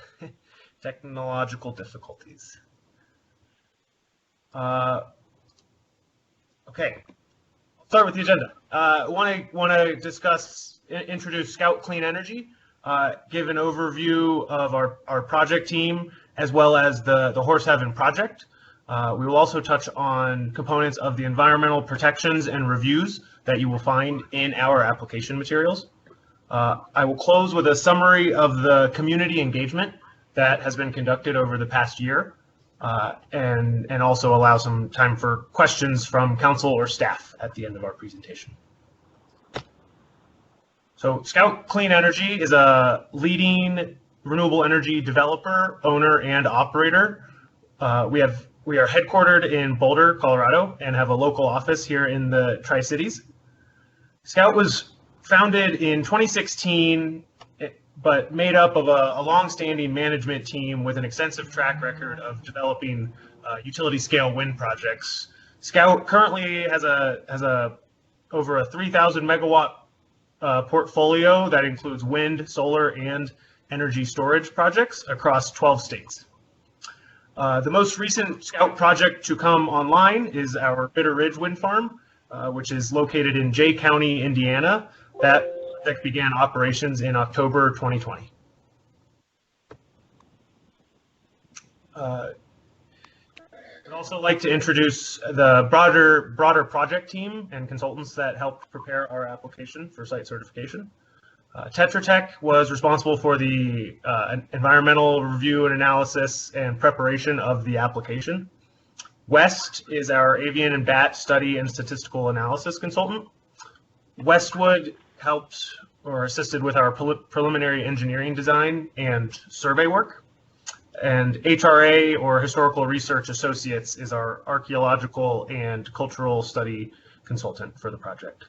technological difficulties. Okay, I'll start with the agenda. Want to introduce Scout Clean Energy, give an overview of our project team, as well as the Horse Heaven project. We will also touch on components of the environmental protections and reviews that you will find in our application materials. I will close with a summary of the community engagement that has been conducted over the past year, and also allow some time for questions from council or staff at the end of our presentation. So Scout Clean Energy is a leading renewable energy developer, owner, and operator. We are headquartered in Boulder, Colorado, and have a local office here in the Tri-Cities. Scout was founded in 2016, but made up of a long-standing management team with an extensive track record of developing utility-scale wind projects. Scout currently has over a 3,000 megawatt portfolio that includes wind, solar, and energy storage projects across 12 states. The most recent Scout project to come online is our Bitter Ridge Wind Farm, which is located in Jay County, Indiana. That project began operations in October 2020. I'd also like to introduce the broader project team and consultants that helped prepare our application for site certification. Tetra Tech was responsible for the environmental review and analysis and preparation of the application. West is our avian and bat study and statistical analysis consultant. Westwood helped or assisted with our preliminary engineering design and survey work. And HRA, or Historical Research Associates, is our archaeological and cultural study consultant for the project.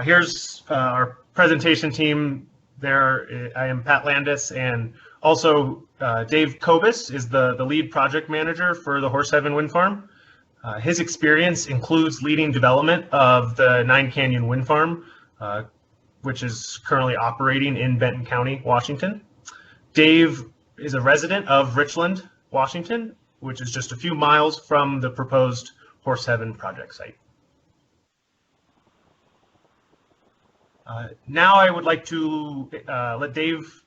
Here's our presentation team. There, I am Pat Landis, and also Dave Kobus is the lead project manager for the Horse Heaven Wind Farm. His experience includes leading development of the Nine Canyon Wind Farm, which is currently operating in Benton County, Washington. Dave is a resident of Richland, Washington, which is just a few miles from the proposed Horse Heaven project site. Now I would like to let Dave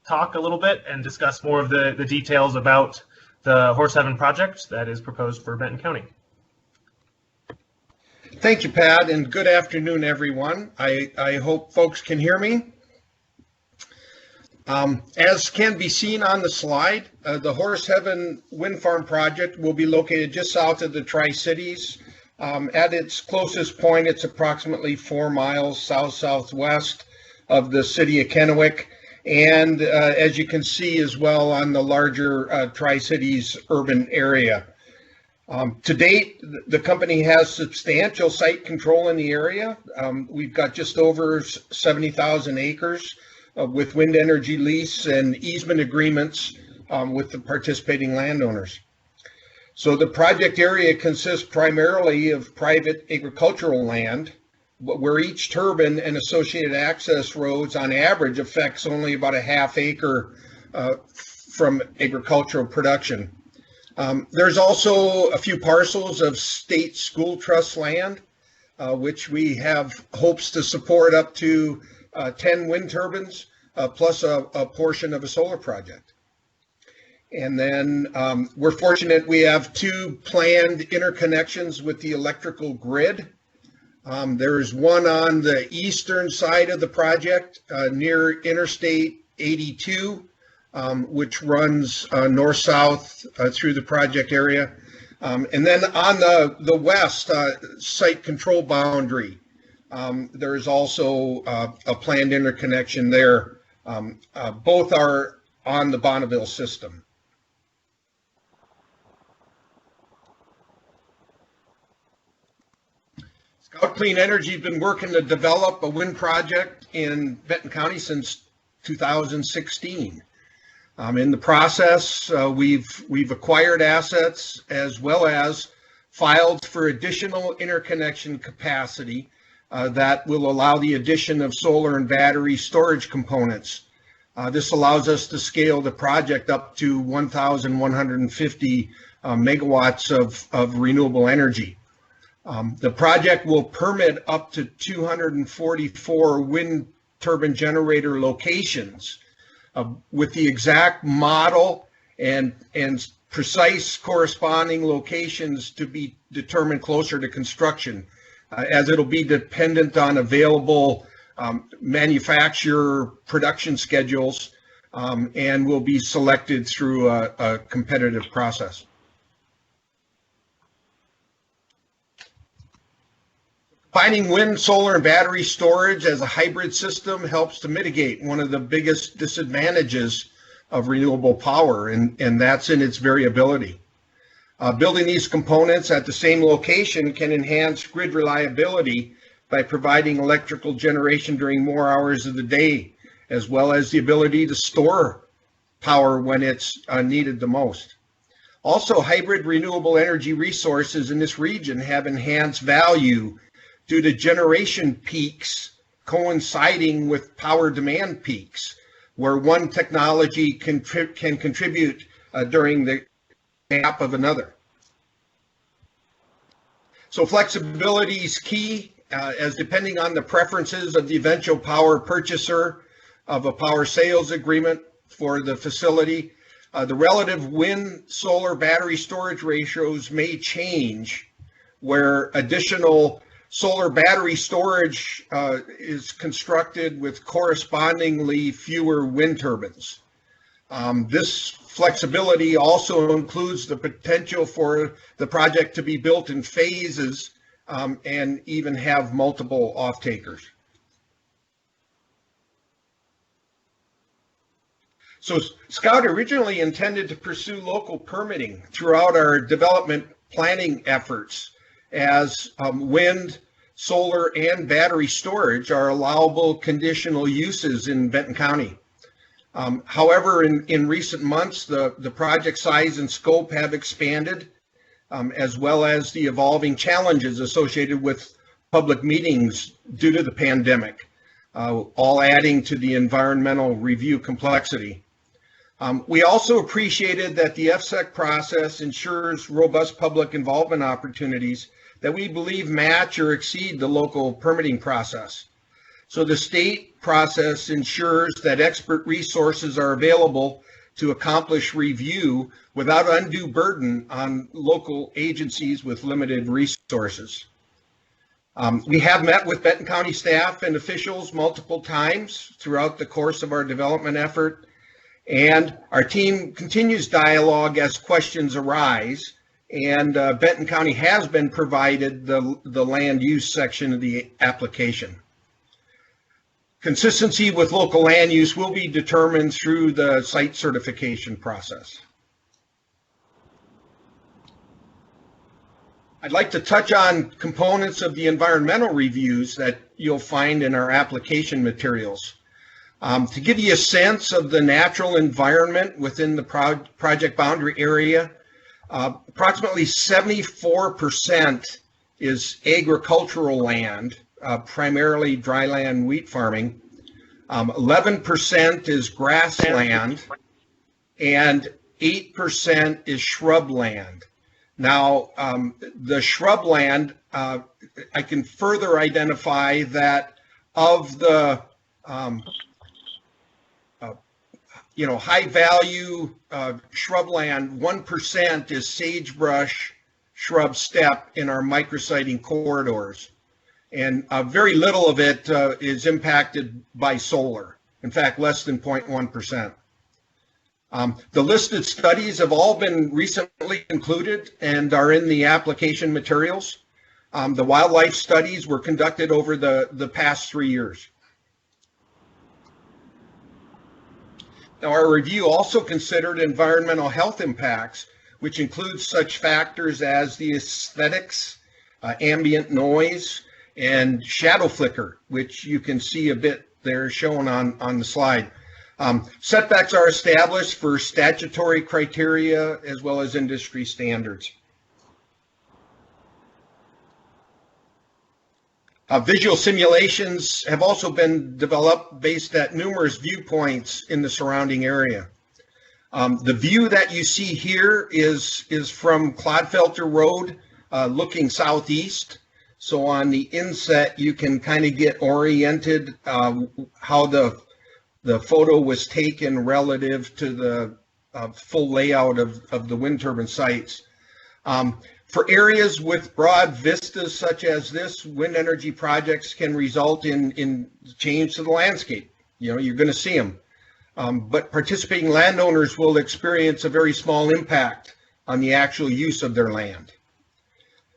talk a little bit and discuss more of the details about the Horse Heaven project that is proposed for Benton County. Thank you, Pat, and good afternoon, everyone. I hope folks can hear me. As can be seen on the slide, the Horse Heaven Wind Farm project will be located just south of the Tri-Cities. At its closest point, it's approximately 4 miles south-southwest of the city of Kennewick. And as you can see as well on the larger Tri-Cities urban area. To date, the company has substantial site control in the area. We've got just over 70,000 acres with wind energy lease and easement agreements with the participating landowners. So the project area consists primarily of private agricultural land, where each turbine and associated access roads on average affects only about a half acre from agricultural production. There's also a few parcels of state school trust land, which we have hopes to support up to 10 wind turbines, plus a portion of a solar project. And then we're fortunate we have 2 planned interconnections with the electrical grid. There's one on the eastern side of the project near Interstate 82, which runs north-south through the project area. And then on the west site control boundary, there is also a planned interconnection there. Both are on the Bonneville system. Scout Clean Energy has been working to develop a wind project in Benton County since 2016. In the process, we've acquired assets as well as filed for additional interconnection capacity that will allow the addition of solar and battery storage components. This allows us to scale the project up to 1,150 megawatts of renewable energy. The project will permit up to 244 wind turbine generator locations with the exact model and precise corresponding locations to be determined closer to construction, as it'll be dependent on available manufacturer production schedules and will be selected through a competitive process. Combining wind, solar, and battery storage as a hybrid system helps to mitigate one of the biggest disadvantages of renewable power, and that's in its variability. Building these components at the same location can enhance grid reliability by providing electrical generation during more hours of the day, as well as the ability to store power when it's needed the most. Also, hybrid renewable energy resources in this region have enhanced value due to generation peaks coinciding with power demand peaks, where one technology can contribute during the gap of another. So flexibility is key, as depending on the preferences of the eventual power purchaser of a power sales agreement for the facility, the relative wind, solar, battery storage ratios may change, where additional solar battery storage is constructed with correspondingly fewer wind turbines. This flexibility also includes the potential for the project to be built in phases and even have multiple off-takers. So Scout originally intended to pursue local permitting throughout our development planning efforts, as wind, solar, and battery storage are allowable conditional uses in Benton County. However, in recent months, the project size and scope have expanded, as well as the evolving challenges associated with public meetings due to the pandemic, all adding to the environmental review complexity. We also appreciated that the EFSEC process ensures robust public involvement opportunities that we believe match or exceed the local permitting process. So the state process ensures that expert resources are available to accomplish review without undue burden on local agencies with limited resources. We have met with Benton County staff and officials multiple times throughout the course of our development effort, and our team continues dialogue as questions arise. And Benton County has been provided the land use section of the application. Consistency with local land use will be determined through the site certification process. I'd like to touch on components of the environmental reviews that you'll find in our application materials. To give you a sense of the natural environment within the project boundary area, Approximately 74% is agricultural land, primarily dryland wheat farming. 11% is grassland, and 8% is shrubland. Now, the shrubland, I can further identify that of the high value shrubland, 1% is sagebrush shrub steppe in our micrositing corridors. And very little of it is impacted by solar. In fact, less than 0.1%. The listed studies have all been recently concluded and are in the application materials. The wildlife studies were conducted over the past 3 years. Now, our review also considered environmental health impacts, which includes such factors as the aesthetics, ambient noise, and shadow flicker, which you can see a bit there shown on the slide. Setbacks are established for statutory criteria as well as industry standards. Visual simulations have also been developed based at numerous viewpoints in the surrounding area. The view that you see here is from Clodfelter Road looking southeast. So on the inset, you can kind of get oriented how the photo was taken relative to the full layout of the wind turbine sites. For areas with broad vistas such as this, wind energy projects can result in change to the landscape. You're going to see them. But participating landowners will experience a very small impact on the actual use of their land.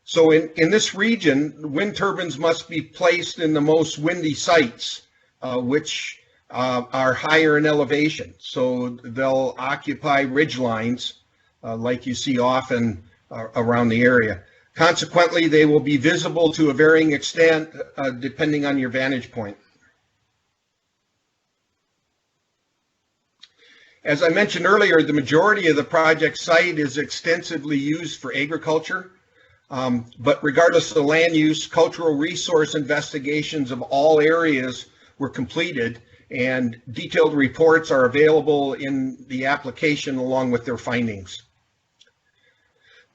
So in this region, wind turbines must be placed in the most windy sites, which are higher in elevation. So they'll occupy ridge lines like you see often around the area. Consequently, they will be visible to a varying extent depending on your vantage point. As I mentioned earlier, the majority of the project site is extensively used for agriculture, but regardless of the land use, cultural resource investigations of all areas were completed, and detailed reports are available in the application along with their findings.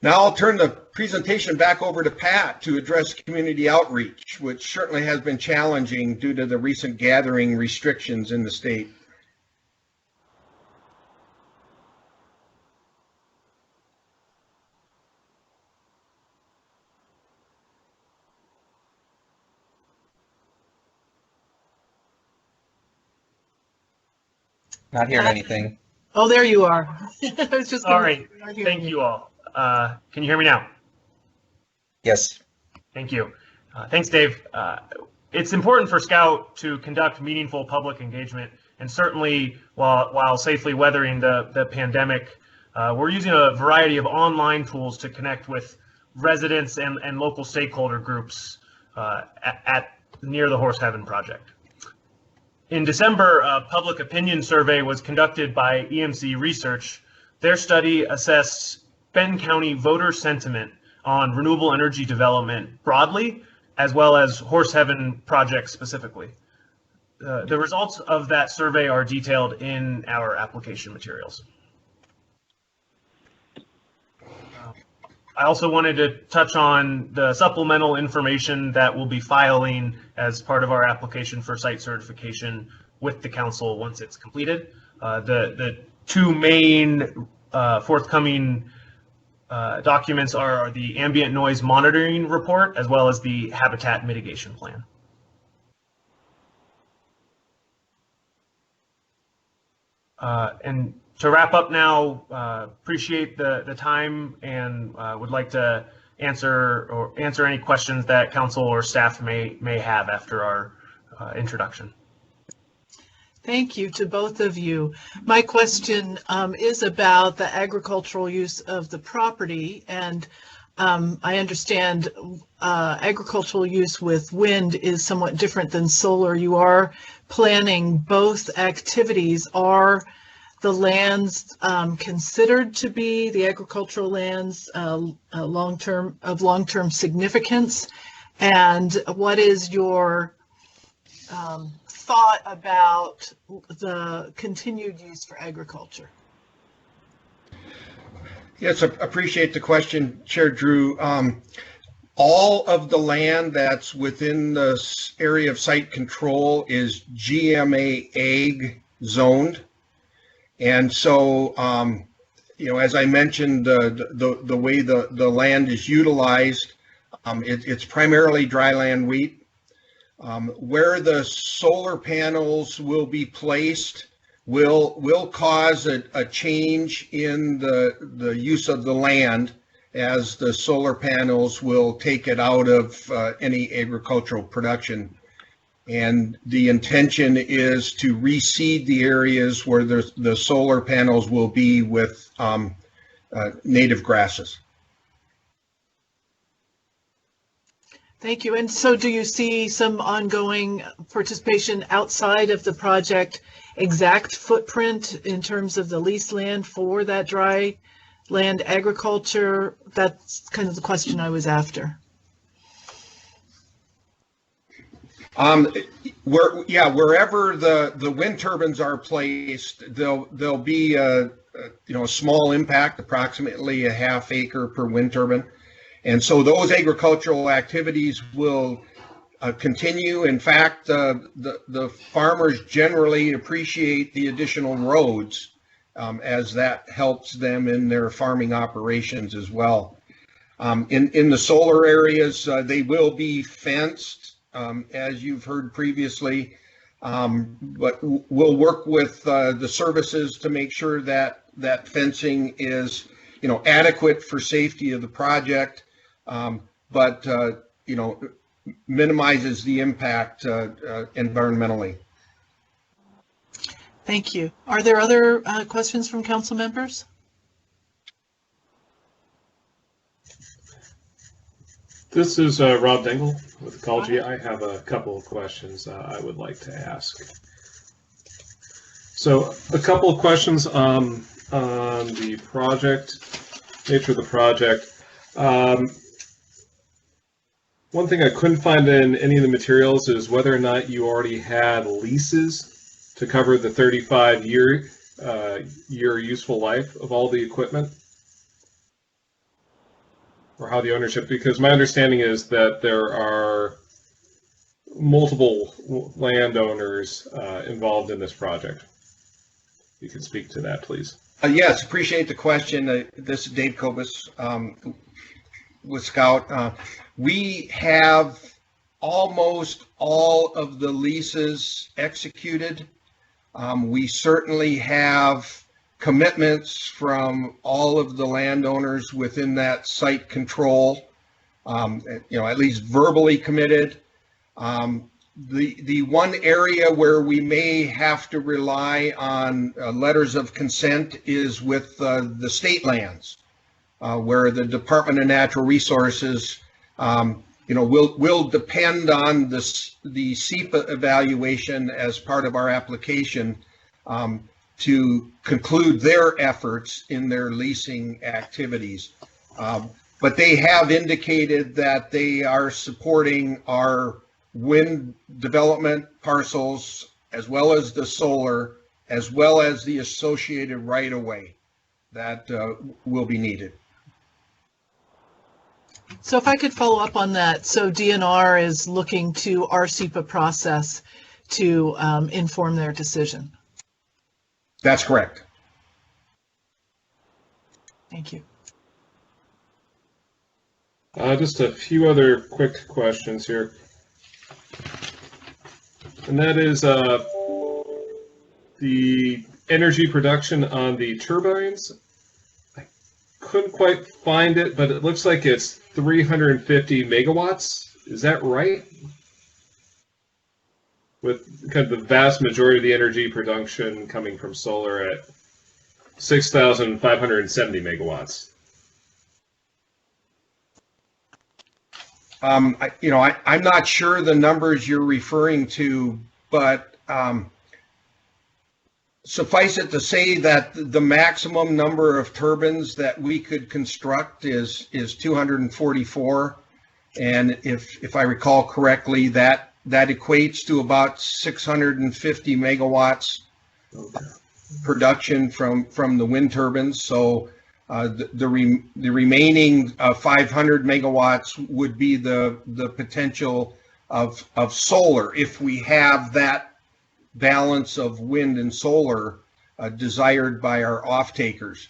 Now I'll turn the presentation back over to Pat to address community outreach, which certainly has been challenging due to the recent gathering restrictions in the state. Not hearing anything. Oh, there you are. I was just all right. Thank you all. Can you hear me now? Yes. Thank you. Thanks, Dave. It's important for Scout to conduct meaningful public engagement, and certainly while safely weathering the pandemic, we're using a variety of online tools to connect with residents and local stakeholder groups near the Horse Heaven project. In December, a public opinion survey was conducted by EMC Research. Their study assessed Benton County voter sentiment on renewable energy development broadly, as well as Horse Heaven project specifically. The results of that survey are detailed in our application materials. I also wanted to touch on the supplemental information that we'll be filing as part of our application for site certification with the council once it's completed. The two main forthcoming documents are the ambient noise monitoring report as well as the habitat mitigation plan. And to wrap up now, appreciate the time and would like to answer any questions that council or staff may have after our introduction. Thank you to both of you. My question is about the agricultural use of the property, and I understand agricultural use with wind is somewhat different than solar. You are planning both activities. Are the lands considered to be the agricultural lands long-term significance, and what is your thought about the continued use for agriculture? Yes, appreciate the question, Chair Drew. All of the land that's within the area of site control is GMA Ag zoned. And so, as I mentioned, the way the land is utilized, it's primarily dryland wheat. Where the solar panels will be placed will cause a change in the use of the land, as the solar panels will take it out of any agricultural production. And the intention is to reseed the areas where the solar panels will be with native grasses. Thank you. And so do you see some ongoing participation outside of the project exact footprint in terms of the leased land for that dry land agriculture? That's kind of the question I was after. Wherever the wind turbines are placed, there'll be a small impact, approximately a half acre per wind turbine, and so those agricultural activities will continue. In fact, the farmers generally appreciate the additional roads, as that helps them in their farming operations as well. In the solar areas, they will be fenced, as you've heard previously, but we'll work with the services to make sure that that fencing is, adequate for safety of the project, but minimizes the impact environmentally. Thank you. Are there other questions from council members? This is Rob Dingle with Ecology. I have a couple of questions I would like to ask. So a couple of questions on the project, nature of the project. One thing I couldn't find in any of the materials is whether or not you already had leases to cover the 35-year useful life of all the equipment, or how the ownership, because my understanding is that there are multiple landowners involved in this project. You can speak to that, please. Yes, appreciate the question. This is Dave Kobus with Scout. We have almost all of the leases executed. We certainly have commitments from all of the landowners within that site control, at least verbally committed. The one area where we may have to rely on letters of consent is with the state lands, where the Department of Natural Resources, will depend on the SEPA evaluation as part of our application to conclude their efforts in their leasing activities. But they have indicated that they are supporting our wind development parcels, as well as the solar, as well as the associated right-of-way that will be needed. So if I could follow up on that. So DNR is looking to our SEPA process to inform their decision. That's correct. Thank you. Just a few other quick questions here. And that is the energy production on the turbines. I couldn't quite find it, but it looks like it's 350 megawatts. Is that right? With kind of the vast majority of the energy production coming from solar at 6,570 megawatts. I'm not sure the numbers you're referring to, but Suffice it to say that the maximum number of turbines that we could construct is 244. And if I recall correctly, that equates to about 650 megawatts production from the wind turbines. So the remaining 500 megawatts would be the potential of solar if we have that balance of wind and solar desired by our off-takers.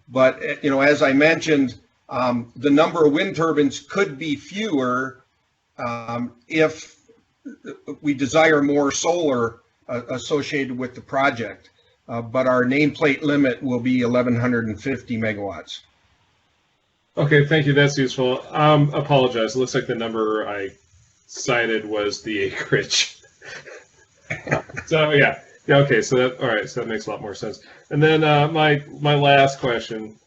But as I mentioned, the number of wind turbines could be fewer if we desire more solar associated with the project. But our nameplate limit will be 1,150 megawatts. Okay, thank you. That's useful. Apologize. It looks like the number I cited was the acreage. So yeah. Okay. So that all right. So that makes a lot more sense. And then my last question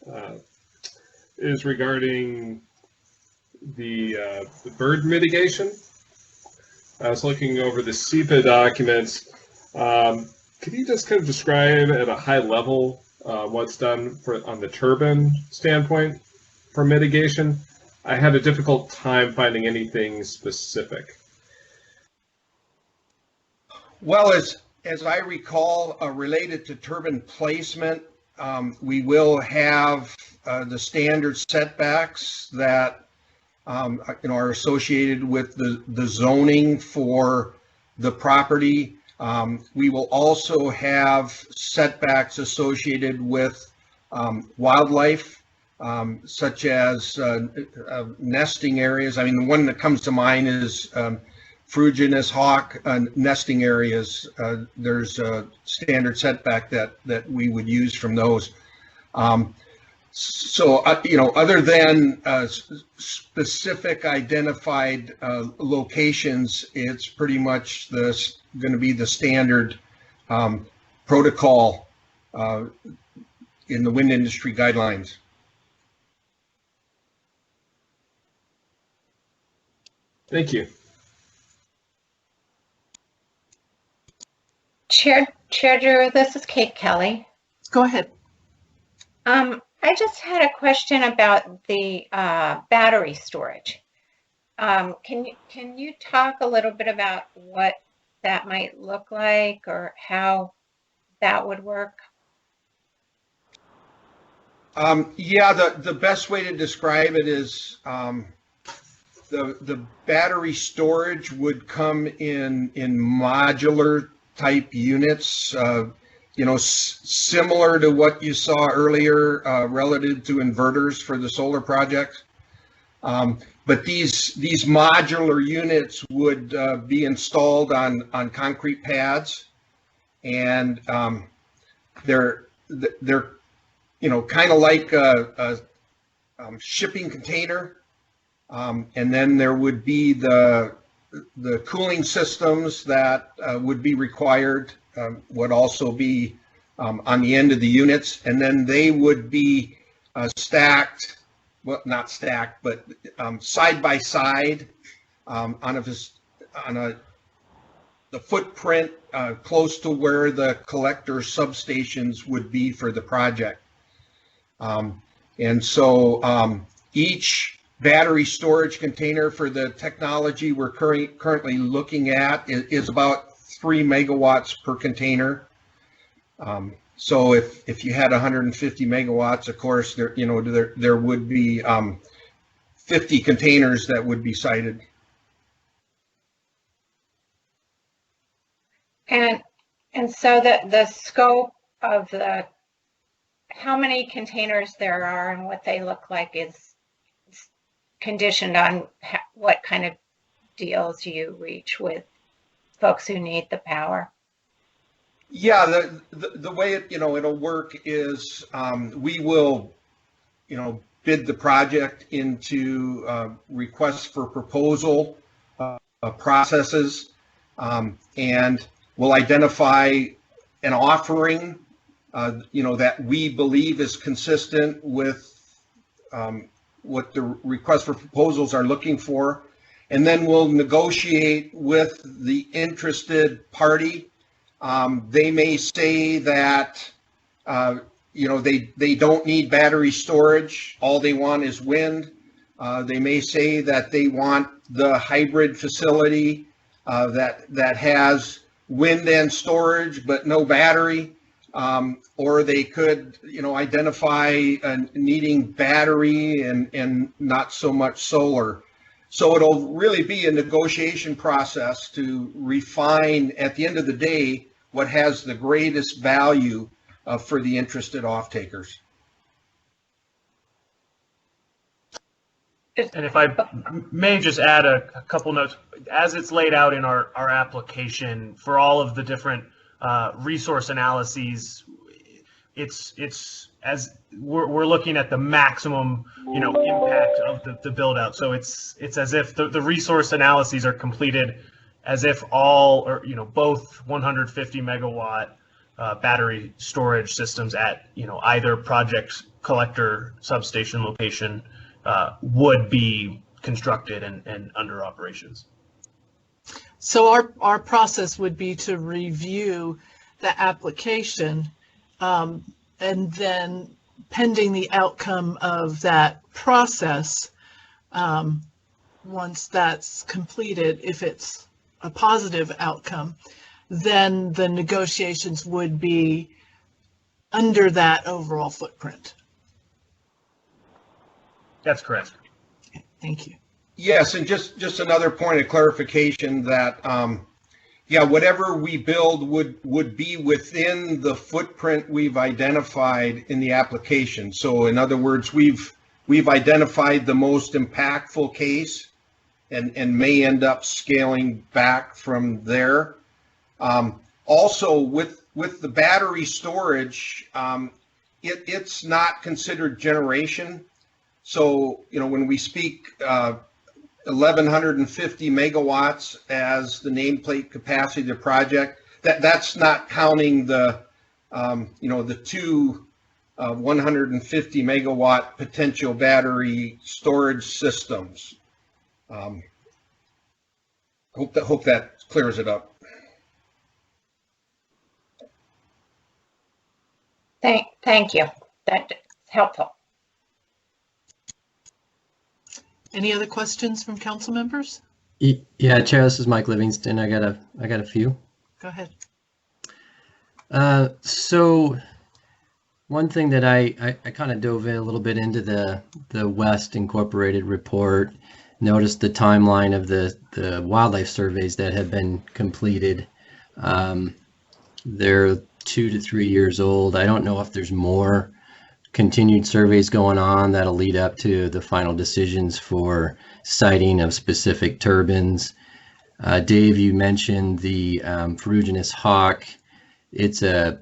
is regarding the bird mitigation. I was looking over the SEPA documents. Could you just kind of describe at a high level what's done on the turbine standpoint for mitigation? I had a difficult time finding anything specific. Well, as I recall, related to turbine placement, we will have the standard setbacks that are associated with the zoning for the property. We will also have setbacks associated with wildlife, such as nesting areas. I mean, the one that comes to mind is frugivorous hawk nesting areas. There's a standard setback that we would use from those. So, other than specific identified locations, it's pretty much going to be the standard protocol in the wind industry guidelines. Thank you. Chair Drew, this is Kate Kelly. Go ahead. I just had a question about the battery storage. Can you talk a little bit about what that might look like or how that would work? Yeah, the best way to describe it is the battery storage would come in modular type units, similar to what you saw earlier relative to inverters for the solar project. But these modular units would be installed on concrete pads, and they're kind of like a shipping container, and then there would be the cooling systems that would be required, would also be on the end of the units, and then they would be stacked, well, not stacked, but side by side on the footprint close to where the collector substations would be for the project. And so each battery storage container for the technology we're currently looking at is about 3 megawatts per container. So if you had 150 megawatts, of course, there would be 50 containers that would be sited. And so the scope of how many containers there are and what they look like is conditioned on what kind of deals you reach with folks who need the power. Yeah, the way it'll work is we will bid the project into requests for proposal processes, and we'll identify an offering that we believe is consistent with what the request for proposals are looking for, and then we'll negotiate with the interested party They may say that, they don't need battery storage. All they want is wind. They may say that they want the hybrid facility that has wind and storage, but no battery. Or they could, identify needing battery and not so much solar. So it'll really be a negotiation process to refine, at the end of the day, what has the greatest value for the interested off-takers. And if I may just add a couple notes, as it's laid out in our application for all of the different resource analyses, it's as we're looking at the maximum impact of the build out. So it's as if the resource analyses are completed as if all, or both 150 megawatt battery storage systems at either project collector substation location would be constructed and under operations. So our process would be to review the application, and then pending the outcome of that process, once that's completed, if it's a positive outcome, then the negotiations would be under that overall footprint. That's correct. Okay, thank you. Yes, and just another point of clarification that, whatever we build would be within the footprint we've identified in the application. So in other words, we've identified the most impactful case and may end up scaling back from there. Also, with the battery storage, it's not considered generation. So, when we speak 1,150 megawatts as the nameplate capacity of the project, that's not counting the two 150 megawatt potential battery storage systems. Hope that clears it up. Thank you. That's helpful. Any other questions from council members? Yeah, Chair, this is Mike Livingston. I got a few. Go ahead. So one thing that I kind of dove in a little bit into the West Incorporated report, noticed the timeline of the wildlife surveys that have been completed. They're 2 to 3 years old. I don't know if there's more continued surveys going on that'll lead up to the final decisions for siting of specific turbines. Dave, you mentioned the ferruginous hawk. It's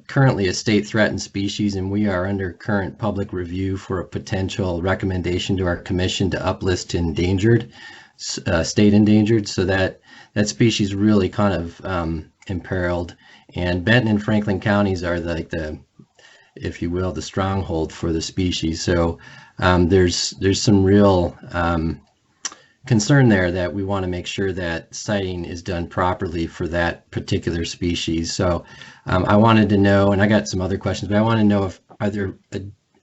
currently a state threatened species, and we are under current public review for a potential recommendation to our commission to uplist to endangered, state endangered. So that species really kind of imperiled. And Benton and Franklin counties are the if you will, the stronghold for the species. So there's some real concern there that we want to make sure that siting is done properly for that particular species. So I wanted to know, and I got some other questions, but I want to know if are there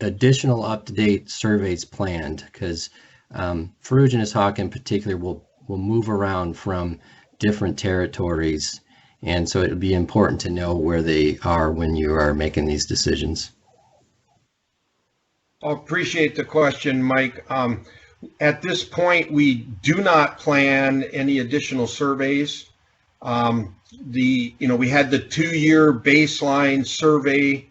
additional up-to-date surveys planned, because ferruginous hawk in particular will move around from different territories. And so it would be important to know where they are when you are making these decisions. I appreciate the question, Mike. At this point, we do not plan any additional surveys. We had the 2-year baseline survey,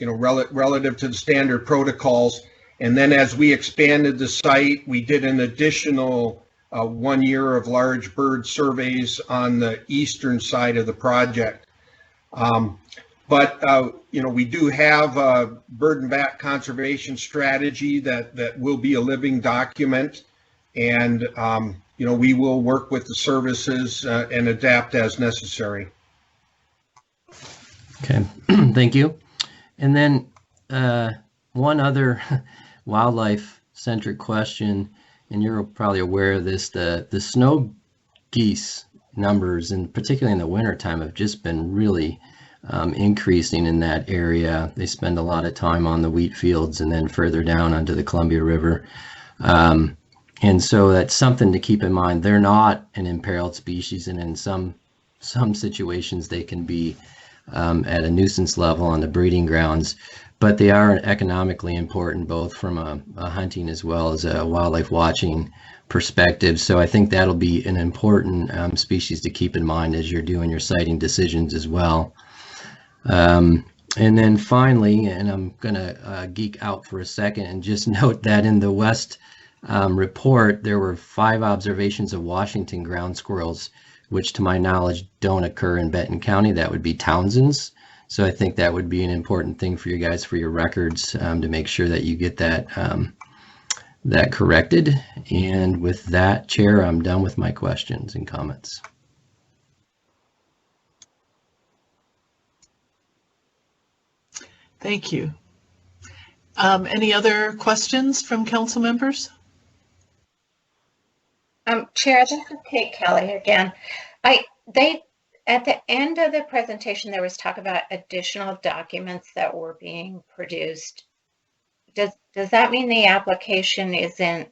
relative to the standard protocols. And then as we expanded the site, we did an additional 1 year of large bird surveys on the eastern side of the project. But we do have a bird and bat conservation strategy that will be a living document, and we will work with the services and adapt as necessary. Okay, thank you. And then one other wildlife-centric question, and you're probably aware of this, the snow geese numbers, and particularly in the wintertime, have just been really increasing in that area. They spend a lot of time on the wheat fields and then further down onto the Columbia River. And so that's something to keep in mind. They're not an imperiled species, and in some situations they can be at a nuisance level on the breeding grounds, but they are economically important both from a hunting as well as a wildlife watching perspective. So I think that'll be an important species to keep in mind as you're doing your siting decisions as well. And then finally, and I'm going to geek out for a second and just note that in the West report, there were 5 observations of Washington ground squirrels, which to my knowledge don't occur in Benton County. That would be Townsend's. So I think that would be an important thing for you guys, for your records, to make sure that you get that that corrected. And with that, Chair, I'm done with my questions and comments. Thank you. Any other questions from council members? Chair, this is Kate Kelly again. At the end of the presentation, there was talk about additional documents that were being produced. Does that mean the application isn't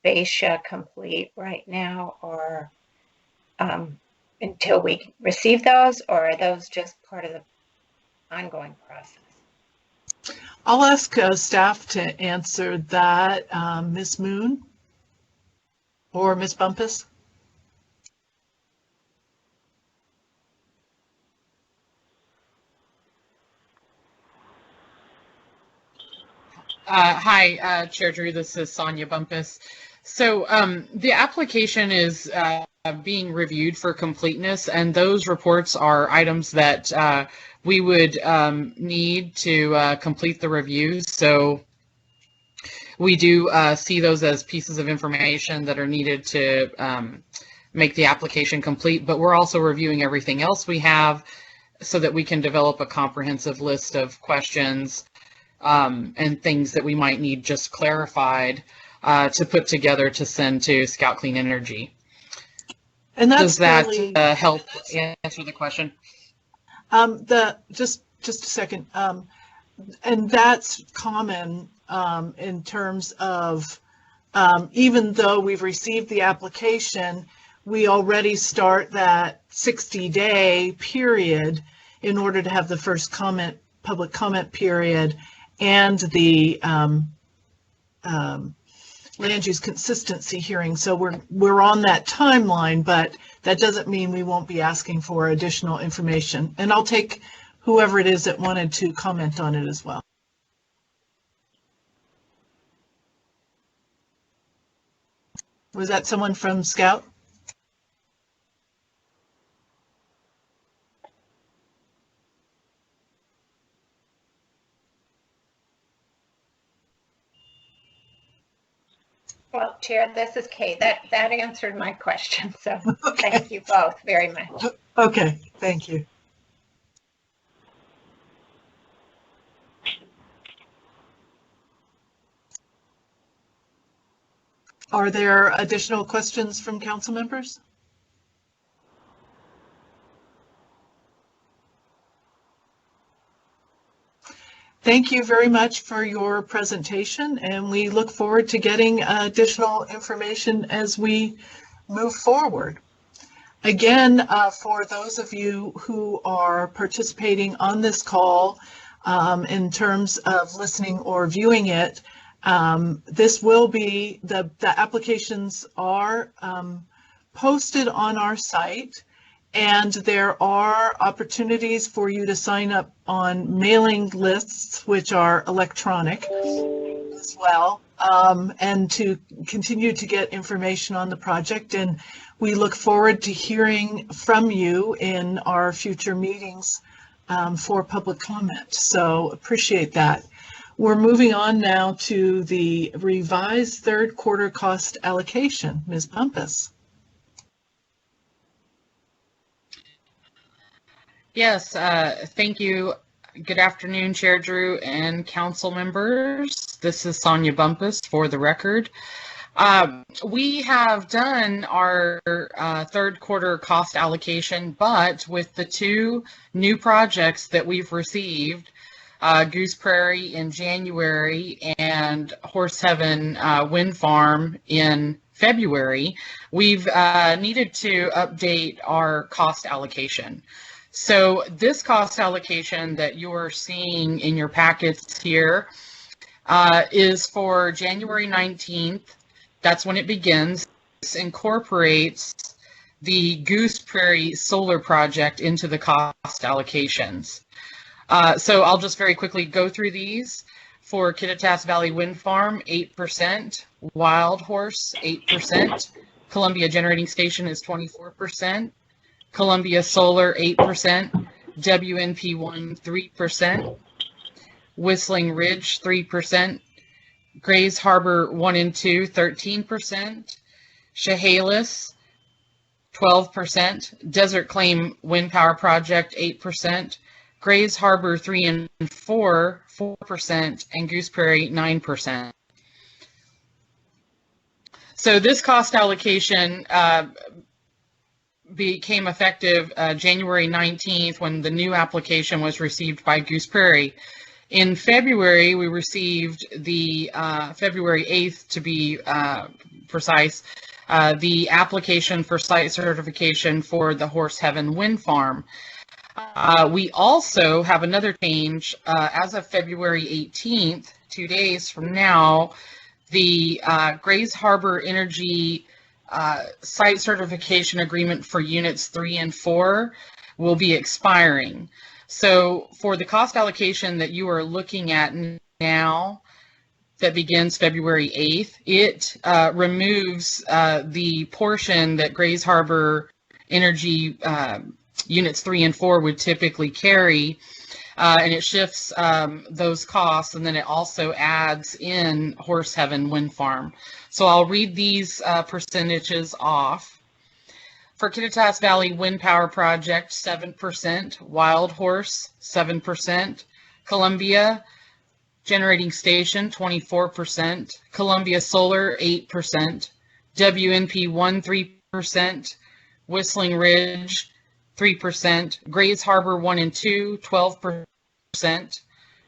fascia complete right now, or until we receive those, or are those just part of the ongoing process? I'll ask staff to answer that. Ms. Moon or Ms. Bumpus? Hi, Chair Drew, this is Sonia Bumpus. So the application is being reviewed for completeness, and those reports are items that we would need to complete the reviews. So we do see those as pieces of information that are needed to make the application complete, but we're also reviewing everything else we have so that we can develop a comprehensive list of questions and things that we might need just clarified to put together to send to Scout Clean Energy. And that's Does that really, help answer the question? Just a second. And that's common in terms of even though we've received the application, we already start that 60-day period in order to have the first public comment period and the land use consistency hearing. So we're on that timeline, but that doesn't mean we won't be asking for additional information. And I'll take whoever it is that wanted to comment on it as well. Was that someone from Scout? Well, Chair, this is Kate. That answered my question. So Thank you both very much. Okay, thank you. Are there additional questions from council members? Thank you very much for your presentation, and we look forward to getting additional information as we move forward. Again, for those of you who are participating on this call in terms of listening or viewing it, this will be, the applications are posted on our site, and there are opportunities for you to sign up on mailing lists, which are electronic as well, and to continue to get information on the project. And we look forward to hearing from you in our future meetings for public comment. So appreciate that. We're moving on now to the revised third quarter cost allocation. Ms. Bumpus. Yes, thank you. Good afternoon, Chair Drew and council members. This is Sonia Bumpus for the record. We have done our third quarter cost allocation, but with the two new projects that we've received, Goose Prairie in January and Horse Heaven Wind Farm in February, we've needed to update our cost allocation. So this cost allocation that you're seeing in your packets here is for January 19th. That's when it begins. This incorporates the Goose Prairie solar project into the cost allocations. So I'll just very quickly go through these. For Kittitas Valley Wind Farm, 8%. Wild Horse, 8%. Columbia Generating Station is 24%. Columbia Solar, 8%. WNP1, 3%. Whistling Ridge, 3%. Grays Harbor 1 and 2, 13%. Chehalis, 12%. Desert Claim Wind Power Project, 8%. Grays Harbor 3 and 4, 4%. And Goose Prairie, 9%. So this cost allocation became effective January 19th when the new application was received by Goose Prairie. In February, we received the February 8th, to be precise, the application for site certification for the Horse Heaven Wind Farm. We also have another change. As of February 18th, 2 days from now, the Grays Harbor Energy site certification agreement for units 3 and 4 will be expiring. So for the cost allocation that you are looking at now, that begins February 8th, it removes the portion that Grays Harbor Energy units 3 and 4 would typically carry, and it shifts those costs, and then it also adds in Horse Heaven Wind Farm. So I'll read these percentages off. For Kittitas Valley Wind Power Project, 7%. Wild Horse, 7%. Columbia Generating Station, 24%. Columbia Solar, 8%. WNP1, 3%. Whistling Ridge, 3%. Grays Harbor 1 and 2, 12%.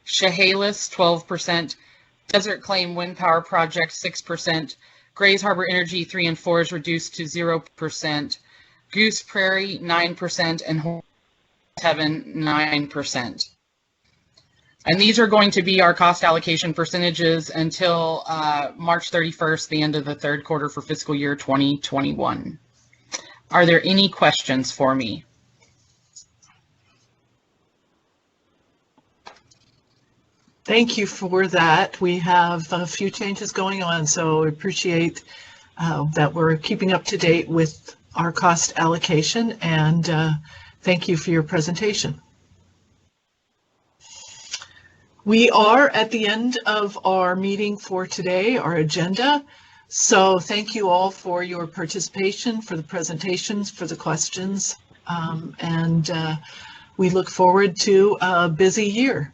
Chehalis, 12%. Desert Claim Wind Power Project, 6%. Grays Harbor Energy 3 and 4 is reduced to 0%. Goose Prairie, 9%, and Horse Heaven, 9%. And these are going to be our cost allocation percentages until March 31st, the end of the third quarter for fiscal year 2021. Are there any questions for me? Thank you for that. We have a few changes going on, so I appreciate that we're keeping up to date with our cost allocation, and thank you for your presentation. We are at the end of our meeting for today, our agenda. So thank you all for your participation, for the presentations, for the questions, and we look forward to a busy year.